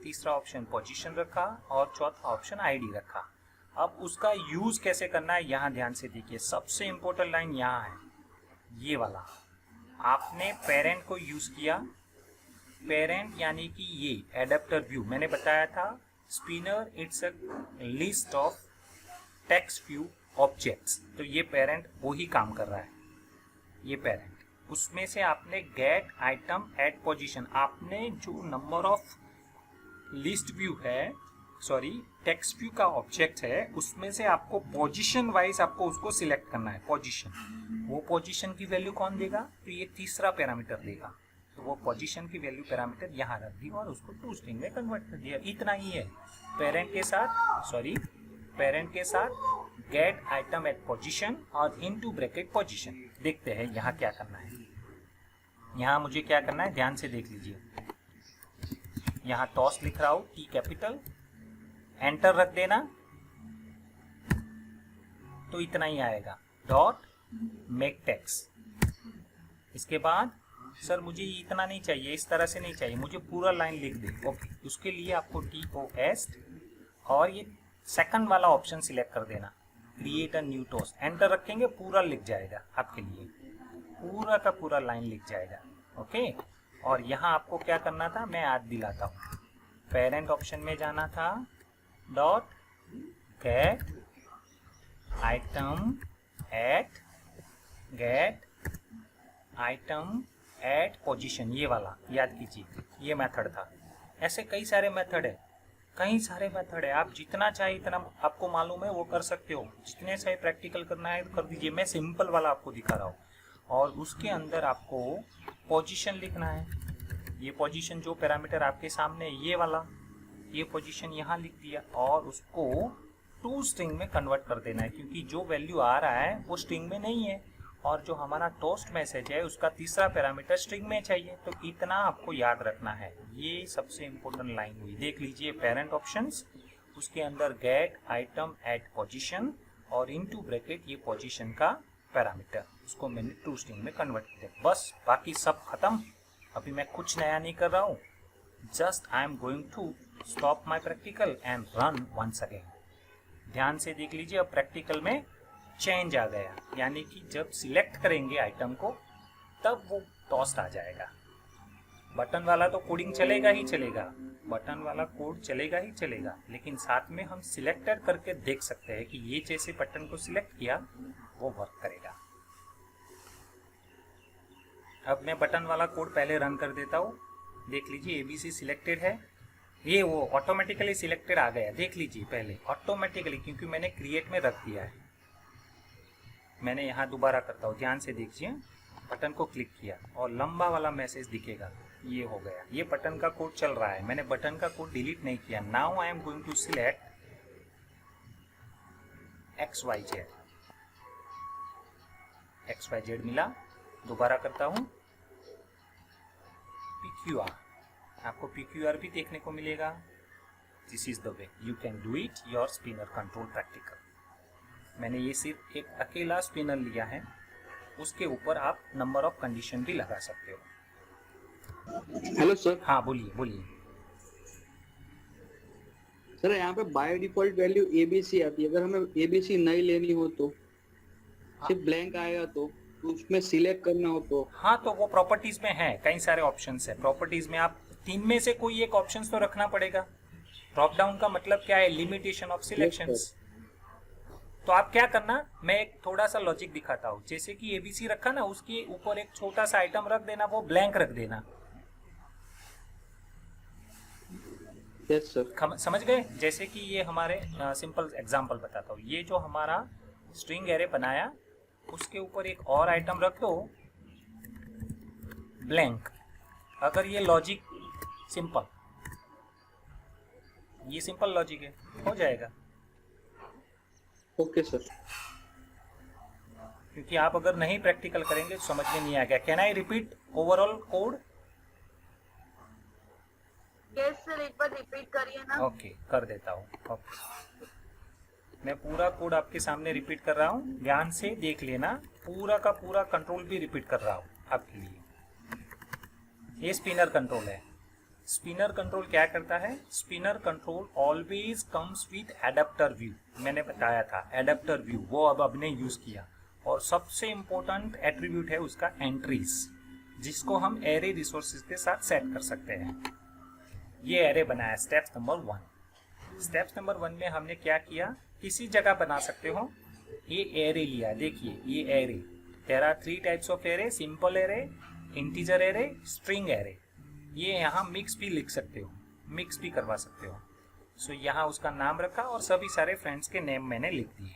Speaker 1: तीसरा ऑप्शन पोजीशन रखा और चौथा ऑप्शन आईडी रखा। अब उसका यूज कैसे करना है यहाँ ध्यान से देखिए। सबसे इंपॉर्टेंट लाइन यहाँ है, ये वाला। आपने पेरेंट को यूज किया, पेरेंट यानी कि ये एडेप्टर व्यू मैंने बताया था, spinner it's a list of text view objects, तो ये पेरेंट वो ही काम कर रहा है, ये पेरेंट। उसमें से आपने गेट आइटम एट पोजीशन, आपने जो नंबर ऑफ लिस्ट व्यू है, सॉरी टेक्स्ट व्यू का ऑब्जेक्ट है, उसमें से आपको पोजीशन वाइज आपको उसको सिलेक्ट करना है, पोजीशन वो पोजीशन की वैल्यू कौन देगा, तो ये तीसरा पैरामीटर देगा, तो वो पोजीशन की वैल्यू पैरामीटर यहाँ रख दी और उसको टू स्ट्रिंग में कन्वर्ट कर दिया। इतना ही है। पेरेंट के साथ गेट आइटम एट पोजीशन और इनटू ब्रैकेट पोजीशन। देखते हैं यहाँ क्या करना है। यहाँ मुझे क्या करना है, ध्यान से देख लीजिए। यहाँ टॉस लिख रहा हूँ, टी कैपिटल, एंटर रख देना, तो इतना ही आएगा, डॉट मेक टेक्स्ट। इसके बाद सर मुझे इतना नहीं चाहिए, इस तरह से नहीं चाहिए, मुझे पूरा लाइन लिख दे। ओके, उसके लिए आपको TOS और ये सेकंड वाला ऑप्शन सिलेक्ट कर देना, create a new toss, enter रखेंगे, पूरा लिख जाएगा आपके लिए, पूरा का पूरा लाइन लिख जाएगा। ओके, और यहाँ आपको क्या करना था, मैं याद दिलाता हूँ। पेरेंट ऑप्शन में जाना था, dot get item at position, ये वाला याद कीजिए, ये मेथड था। ऐसे कई सारे मेथड है, आप जितना चाहे इतना आपको मालूम है वो कर सकते हो। जितने चाहे प्रैक्टिकल करना है कर दीजिए, मैं सिंपल वाला आपको दिखा रहा हूँ। और उसके अंदर आपको पोजीशन लिखना है। ये पोजीशन जो पैरामीटर आपके सामने है, ये वाला, ये पोजीशन यहाँ लिख दिया और उसको टू स्ट्रिंग में कन्वर्ट कर देना है, क्योंकि जो वैल्यू आ रहा है वो स्ट्रिंग में नहीं है और जो हमारा टोस्ट मैसेज है उसका तीसरा पैरामीटर स्ट्रिंग में चाहिए। तो इतना आपको याद रखना है। ये सबसे इम्पोर्टेंट लाइन हुई, देख लीजिए। पेरेंट ऑप्शंस, उसके अंदर गेट आइटम एट पोजीशन और इनटू ब्रैकेट ये पोजीशन का पैरामीटर, उसको मैंने टू स्ट्रिंग में कन्वर्ट किया। बस, बाकी सब खत्म। अभी मैं कुछ नया नहीं कर रहा हूँ, just I am going to stop my practical and run once again. ध्यान से देख लीजिए, अब प्रैक्टिकल में चेंज आ गया, यानी कि जब सिलेक्ट करेंगे आइटम को तब वो टॉस्ट आ जाएगा। बटन वाला तो कोडिंग चलेगा ही चलेगा, बटन वाला कोड चलेगा ही चलेगा, लेकिन साथ में हम सिलेक्टेड करके देख सकते हैं कि ये जैसे बटन को सिलेक्ट किया वो वर्क करेगा। अब मैं बटन वाला कोड पहले रन कर देता हूँ। देख लीजिए, ABC सिलेक्टेड है, ये वो ऑटोमेटिकली सिलेक्टेड आ गया। देख लीजिए पहले ऑटोमेटिकली, क्योंकि मैंने क्रिएट में रख दिया है। मैंने यहाँ दोबारा करता हूँ, ध्यान से देखिए। बटन को क्लिक किया और लंबा वाला मैसेज दिखेगा, ये हो गया। ये बटन का कोड चल रहा है, मैंने बटन का कोड डिलीट नहीं किया। Now I am going to select XYZ मिला। दोबारा करता हूँ, PQR, आपको PQR भी देखने को मिलेगा। This is the way you can do it your spinner control practical. मैंने ये सिर्फ एक अकेला स्पिनर लिया है, उसके ऊपर आप नंबर ऑफ कंडीशन भी लगा सकते हो।
Speaker 3: Hello sir.
Speaker 1: हाँ बोलिए।
Speaker 3: सर यहाँ पे बाय डिफॉल्ट वैल्यू ABC आती है, अगर हमें ABC नहीं लेनी हो तो सिर्फ ब्लैंक आएगा, तो उसमें सिलेक्ट करना हो तो?
Speaker 1: हाँ, तो वो प्रॉपर्टीज में है, कई सारे ऑप्शंस है। प्रॉपर्टीज में आप तीन में से कोई एक ऑप्शन तो रखना पड़ेगा। ड्रॉप डाउन का मतलब क्या है, लिमिटेशन ऑफ सिलेक्शंस। तो आप क्या करना, मैं एक थोड़ा सा लॉजिक दिखाता हूँ। जैसे कि ABC रखा ना, उसके ऊपर एक छोटा सा आइटम रख देना, वो ब्लैंक रख देना।
Speaker 3: Yes sir.
Speaker 1: समझ गए? जैसे कि ये हमारे सिंपल एग्जांपल बताता हूँ। ये जो हमारा स्ट्रिंग एरे बनाया, उसके ऊपर एक और आइटम रख दो ब्लैंक। अगर ये लॉजिक सिंपल, ये सिंपल लॉजिक है, हो जाएगा।
Speaker 3: Okay sir.
Speaker 1: क्योंकि आप अगर नहीं प्रैक्टिकल करेंगे तो समझ में नहीं आएगा। Can I repeat overall code?
Speaker 2: Yes sir, एक बार रिपीट करिए ना।
Speaker 1: ओके, कर देता हूँ। ओके, मैं पूरा कोड आपके सामने रिपीट कर रहा हूँ, ध्यान से देख लेना। पूरा का पूरा कंट्रोल भी रिपीट कर रहा हूँ आपके लिए। ये स्पिनर कंट्रोल है। स्पिनर कंट्रोल क्या करता है? Spinner control always comes with adapter view. मैंने बताया था एडेप्टर व्यू, वो अब आपने यूज किया। और सबसे इंपॉर्टेंट एट्रीब्यूट है उसका एंट्रीज, जिसको हम एरे रिसोर्सेज के साथ सेट कर सकते हैं। ये एरे बनाया स्टेप्स नंबर 1। स्टेप्स नंबर 1 में हमने क्या किया, किसी जगह बना सकते हो। ये एरे लिया, देखिए ये array. There are 3 types of array, simple array, integer array, string array. ये यहाँ मिक्स भी लिख सकते हो, मिक्स भी करवा सकते हो। सो यहाँ उसका नाम रखा और सभी सारे फ्रेंड्स के नेम मैंने लिख दिए।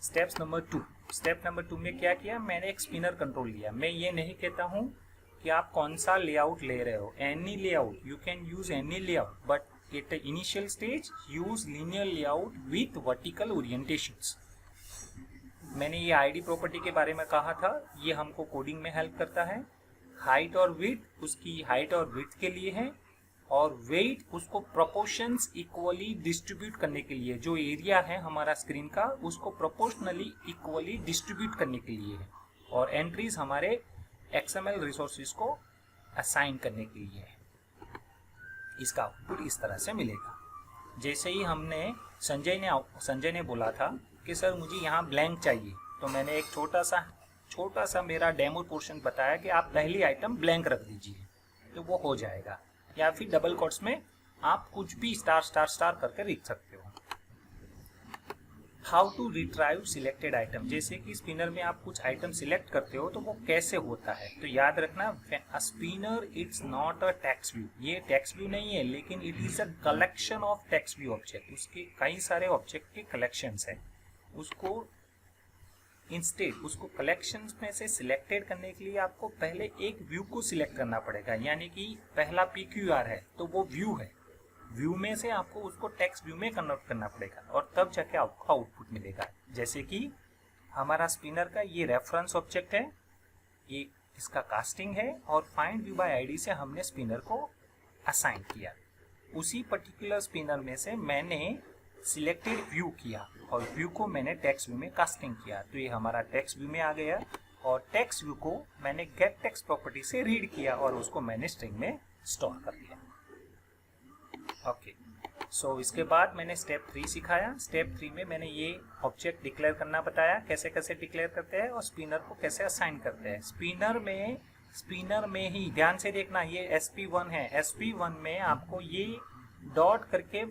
Speaker 1: स्टेप्स नंबर 2, स्टेप नंबर 2 में क्या किया, मैंने एक स्पिनर कंट्रोल लिया। मैं ये नहीं कहता हूँ कि आप कौन सा लेआउट ले रहे हो, any layout, you can use any layout, but at initial stage use linear layout with vertical orientations. मैंने ये आईडी प्रॉपर्टी के बारे में कहा था, ये हमको कोडिंग में हेल्प करता है। हाइट और विड्थ उसकी हाइट और विड्थ के लिए है, और वेट उसको प्रोपोर्शंस इक्वली डिस्ट्रीब्यूट करने के लिए, जो एरिया है हमारा स्क्रीन का उसको प्रोपोर्शनली इक्वली डिस्ट्रीब्यूट करने के लिए है, और एंट्रीज हमारे XML रिसोर्सेज को असाइन करने के लिए है। इसका आउटपुट इस तरह से मिलेगा। जैसे ही हमने संजय ने बोला था कि सर मुझे यहाँ ब्लैंक चाहिए, तो मैंने एक छोटा सा मेरा डेमो पोर्शन बताया कि आप पहली आइटम ब्लैंक रख दीजिए तो वो हो जाएगा, या फिर डबल कोट्स में आप कुछ भी स्टार स्टार स्टार करके लिख सकते हो। How to retrieve selected item, जैसे कि स्पिनर में आप कुछ आइटम सिलेक्ट करते हो तो वो कैसे होता है, तो याद रखना spinner it's not a text view, ये टेक्स्ट व्यू नहीं है, लेकिन it is a collection of text view object, उसके कई सारे ऑब्जेक्ट के कलेक्शंस है। उसको इंस्टेड उसको कलेक्शंस में से सिलेक्टेड करने के लिए आपको पहले एक व्यू को सिलेक्ट करना पड़ेगा, यानी कि पहला PQR है तो वो व्यू है, व्यू में से आपको उसको टेक्स्ट व्यू में कन्वर्ट करना पड़ेगा और तब जाके आपको आउटपुट मिलेगा। जैसे कि हमारा स्पिनर का ये रेफरेंस ऑब्जेक्ट है, ये इसका कास्टिंग है, और फाइंड व्यू बाय आईडी से हमने स्पिनर को असाइन किया। उसी पर्टिकुलर स्पिनर में से मैंने सिलेक्टेड व्यू किया और व्यू को मैंने टेक्स्ट व्यू में कास्टिंग किया, तो ये हमारा टेक्स्ट व्यू में आ गया, और टेक्स्ट व्यू को मैंने गेट टेक्स्ट प्रॉपर्टी से रीड किया और उसको मैंने स्ट्रिंग में स्टोर कर दिया। ओके, सो इसके बाद मैंने स्टेप 3 सिखाया। स्टेप 3 में मैंने ये ऑब्जेक्ट डिक्लेयर करना बताया, कैसे कैसे डिक्लेयर करते हैं और स्पिनर को कैसे असाइन करते हैं। स्पिनर में ही ध्यान से देखना, ये SP1 है, SP1 में आपको ये डॉट करके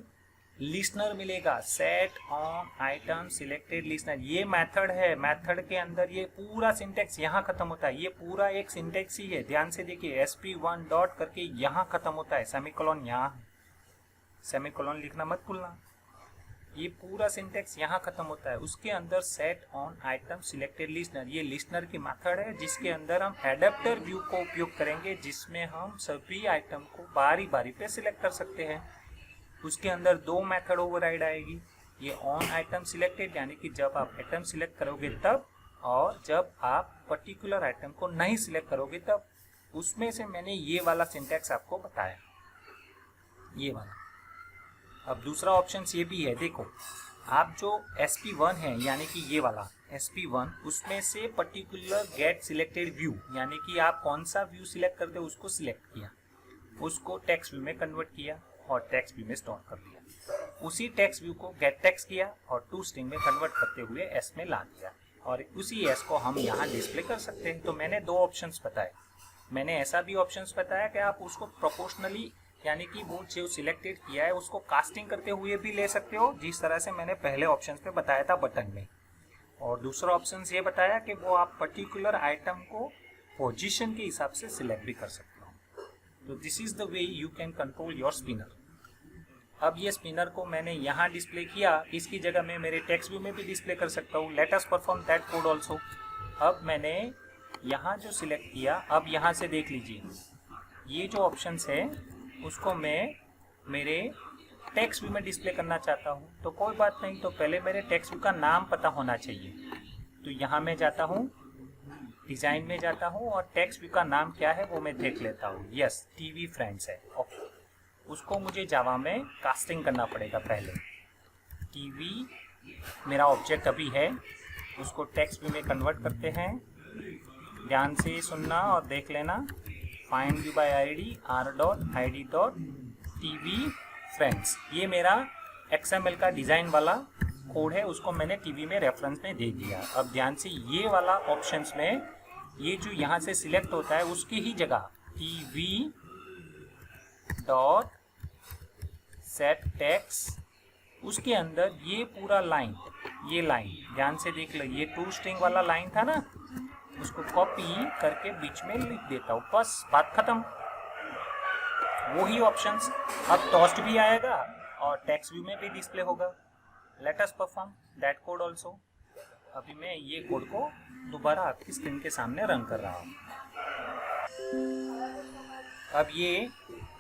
Speaker 1: लिस्नर मिलेगा, set on item selected listener, ये मेथड है। मेथड के अंदर ये पूरा सिंटेक्स यहाँ खत्म होता है, ये पूरा एक सिंटेक्स ही है, ध्यान से देखिए। SP1 डॉट करके यहाँ खत्म होता है, सेमीकोलन यहाँ है, सेमीकोलन लिखना मत भूलना, ये पूरा सिंटेक्स यहाँ खत्म होता है। उसके अंदर set on item selected listener, ये लिस्नर की मेथड है जिसके अंदर हम एडेप्टर व्यू को उपयोग करेंगे, जिसमें हम सभी आइटम को बारी बारी पे सिलेक्ट कर सकते हैं। उसके अंदर 2 मेथड ओवरराइड आएगी, ये ऑन आइटम सिलेक्टेड यानी कि जब आप आइटम सिलेक्ट करोगे तब, और जब आप पर्टिकुलर आइटम को नहीं सिलेक्ट करोगे तब। उसमें से मैंने ये वाला सिंटैक्स आपको बताया, ये वाला। अब दूसरा ऑप्शन ये भी है, देखो आप जो SP1 है यानी कि ये वाला SP1, उसमें से पर्टिकुलर गेट सिलेक्टेड व्यू यानी कि आप कौन सा व्यू सिलेक्ट करते हो उसको सिलेक्ट किया, उसको टेक्स्ट व्यू में कन्वर्ट किया और टेक्स्ट व्यू में स्टोर कर दिया। उसी टेक्स्ट व्यू को गेट टेक्स्ट किया और टू स्ट्रिंग में कन्वर्ट करते हुए S में ला दिया, और उसी S को हम यहाँ डिस्प्ले कर सकते हैं। तो मैंने 2 ऑप्शंस बताए। मैंने ऐसा भी ऑप्शंस बताया कि आप उसको प्रोपोर्शनली यानी कि वो जो सिलेक्टेड किया है उसको कास्टिंग करते हुए भी ले सकते हो, जिस तरह से मैंने पहले ऑप्शन पे बताया था बटन में। और दूसरा ऑप्शन ये बताया कि वो आप पर्टिकुलर आइटम को पोजीशन के हिसाब से सिलेक्ट भी कर सकते हो। तो this is the way you can control your spinner. अब ये स्पिनर को मैंने यहाँ डिस्प्ले किया, इसकी जगह मैं मेरे टेक्स्ट व्यू में भी डिस्प्ले कर सकता हूँ। Late us perform that code also. अब मैंने यहाँ जो सिलेक्ट किया, अब यहाँ से देख लीजिए, ये जो ऑप्शंस है उसको मैं मेरे टेक्स्ट व्यू में डिस्प्ले करना चाहता हूँ, तो कोई बात नहीं, तो पहले मेरे टेक्स्ट व्यू का नाम पता होना चाहिए। तो यहाँ मैं जाता हूँ, डिज़ाइन में जाता हूँ और टेक्स्ट व्यू का नाम क्या है वो मैं देख लेता हूँ। यस, टीवी फ्रेंड्स है। ओके, उसको मुझे जावा में कास्टिंग करना पड़ेगा। पहले टीवी मेरा ऑब्जेक्ट अभी है, उसको टेक्स्ट व्यू में कन्वर्ट करते हैं। ध्यान से सुनना और देख लेना। Find view bye ID r.id.tv friends, ये मेरा XML का डिज़ाइन वाला कोड है, उसको मैंने टीवी में रेफरेंस में दे दिया। अब ध्यान से ये वाला ऑप्शंस में ये जो यहाँ से सिलेक्ट होता है उसकी ही जगह tv.setText, उसके अंदर ये पूरा लाइन, ये लाइन ध्यान से देख लो, ये 2 स्ट्रिंग वाला लाइन था ना, उसको कॉपी करके बीच में लिख देता हूँ, बस बात खत्म। वही ऑप्शंस अब टॉस्ट भी आएगा और टेक्स्ट व्यू में भी डिस्प्ले होगा। Late us perform that code also. अभी मैं ये कोड को दोबारा आपकी स्क्रीन के सामने रन कर रहा हूँ। अब ये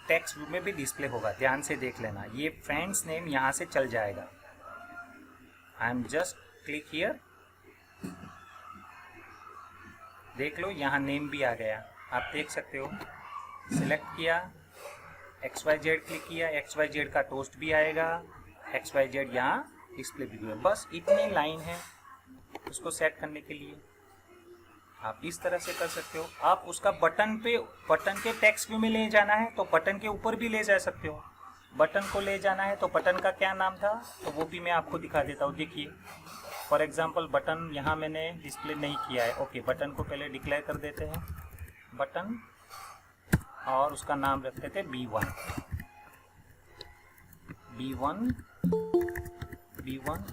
Speaker 1: टेक्स्ट व्यू में भी डिस्प्ले होगा, ध्यान से देख लेना। ये फ्रेंड्स नेम यहाँ से चल जाएगा। I am just click here, देख लो यहाँ नेम भी आ गया, आप देख सकते हो। सिलेक्ट किया, XYZ क्लिक किया, XYZ का टोस्ट भी आएगा, XYZ यहाँ डिस्प्ले भी हुआ। बस इतनी लाइन है उसको सेट करने के लिए। आप इस तरह से कर सकते हो। आप उसका बटन के टेक्स्ट व्यू में ले जाना है तो बटन के ऊपर भी ले जा सकते हो। बटन को ले जाना है तो बटन का क्या नाम था तो वो भी मैं आपको दिखा देता हूँ। देखिए फॉर एग्जांपल बटन यहाँ मैंने डिस्प्ले नहीं किया है। ओके, बटन को पहले डिक्लेयर कर देते हैं बटन, और उसका नाम रखते थे B1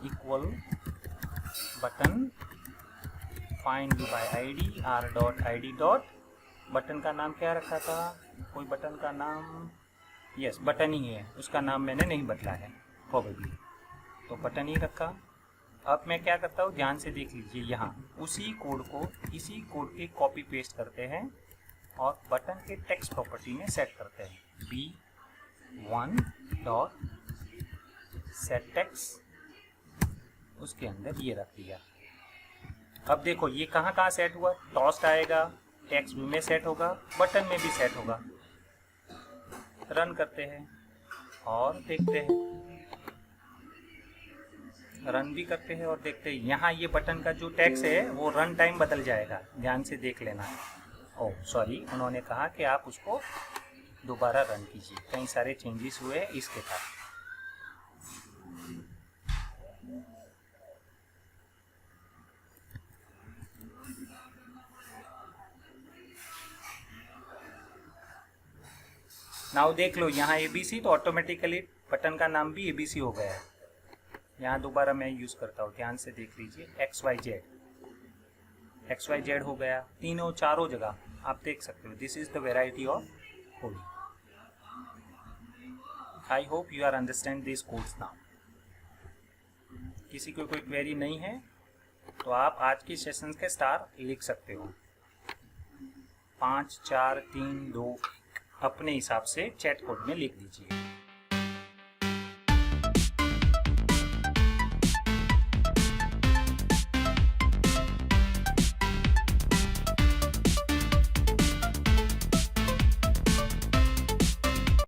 Speaker 1: equal button find by ID r.id. Button का नाम क्या रखा था, कोई बटन का नाम, यस बटन ही है, उसका नाम मैंने नहीं बदला है प्रोबेबली, तो बटन ही रखा। अब मैं क्या करता हूँ, ध्यान से देख लीजिए, यहाँ उसी कोड को इसी कोड के कॉपी पेस्ट करते हैं और बटन के टेक्स्ट प्रॉपर्टी में सेट करते हैं। B1.setText, उसके अंदर ये रख दिया। अब देखो ये कहाँ सेट हुआ, टॉस्ट आएगा, टेक्स्ट व्यू में सेट होगा, बटन में भी सेट होगा। रन करते हैं और देखते हैं, रन भी करते हैं और देखते हैं। यहाँ ये बटन का जो टेक्स्ट है वो रन टाइम बदल जाएगा, ध्यान से देख लेना। ओह सॉरी, उन्होंने कहा कि आप उसको दोबारा रन कीजिए, कई सारे चेंजेस हुए हैं इसके साथ। नाउ देख लो यहाँ ABC, तो ऑटोमेटिकली बटन का नाम भी ABC हो गया है। यहाँ दोबारा मैं यूज़ करता हूँ, ध्यान से देख लीजिए। XYZ हो गया, तीनों चारों जगह आप देख सकते हो। This is the variety of code. I hope you are understand this codes now. किसी को कोई क्वेरी नहीं है तो आप आज की सेशन के स्टार लिख सकते हो। 5 4 3 2 अपने हिसाब से चैट कोड में लिख दीजिए।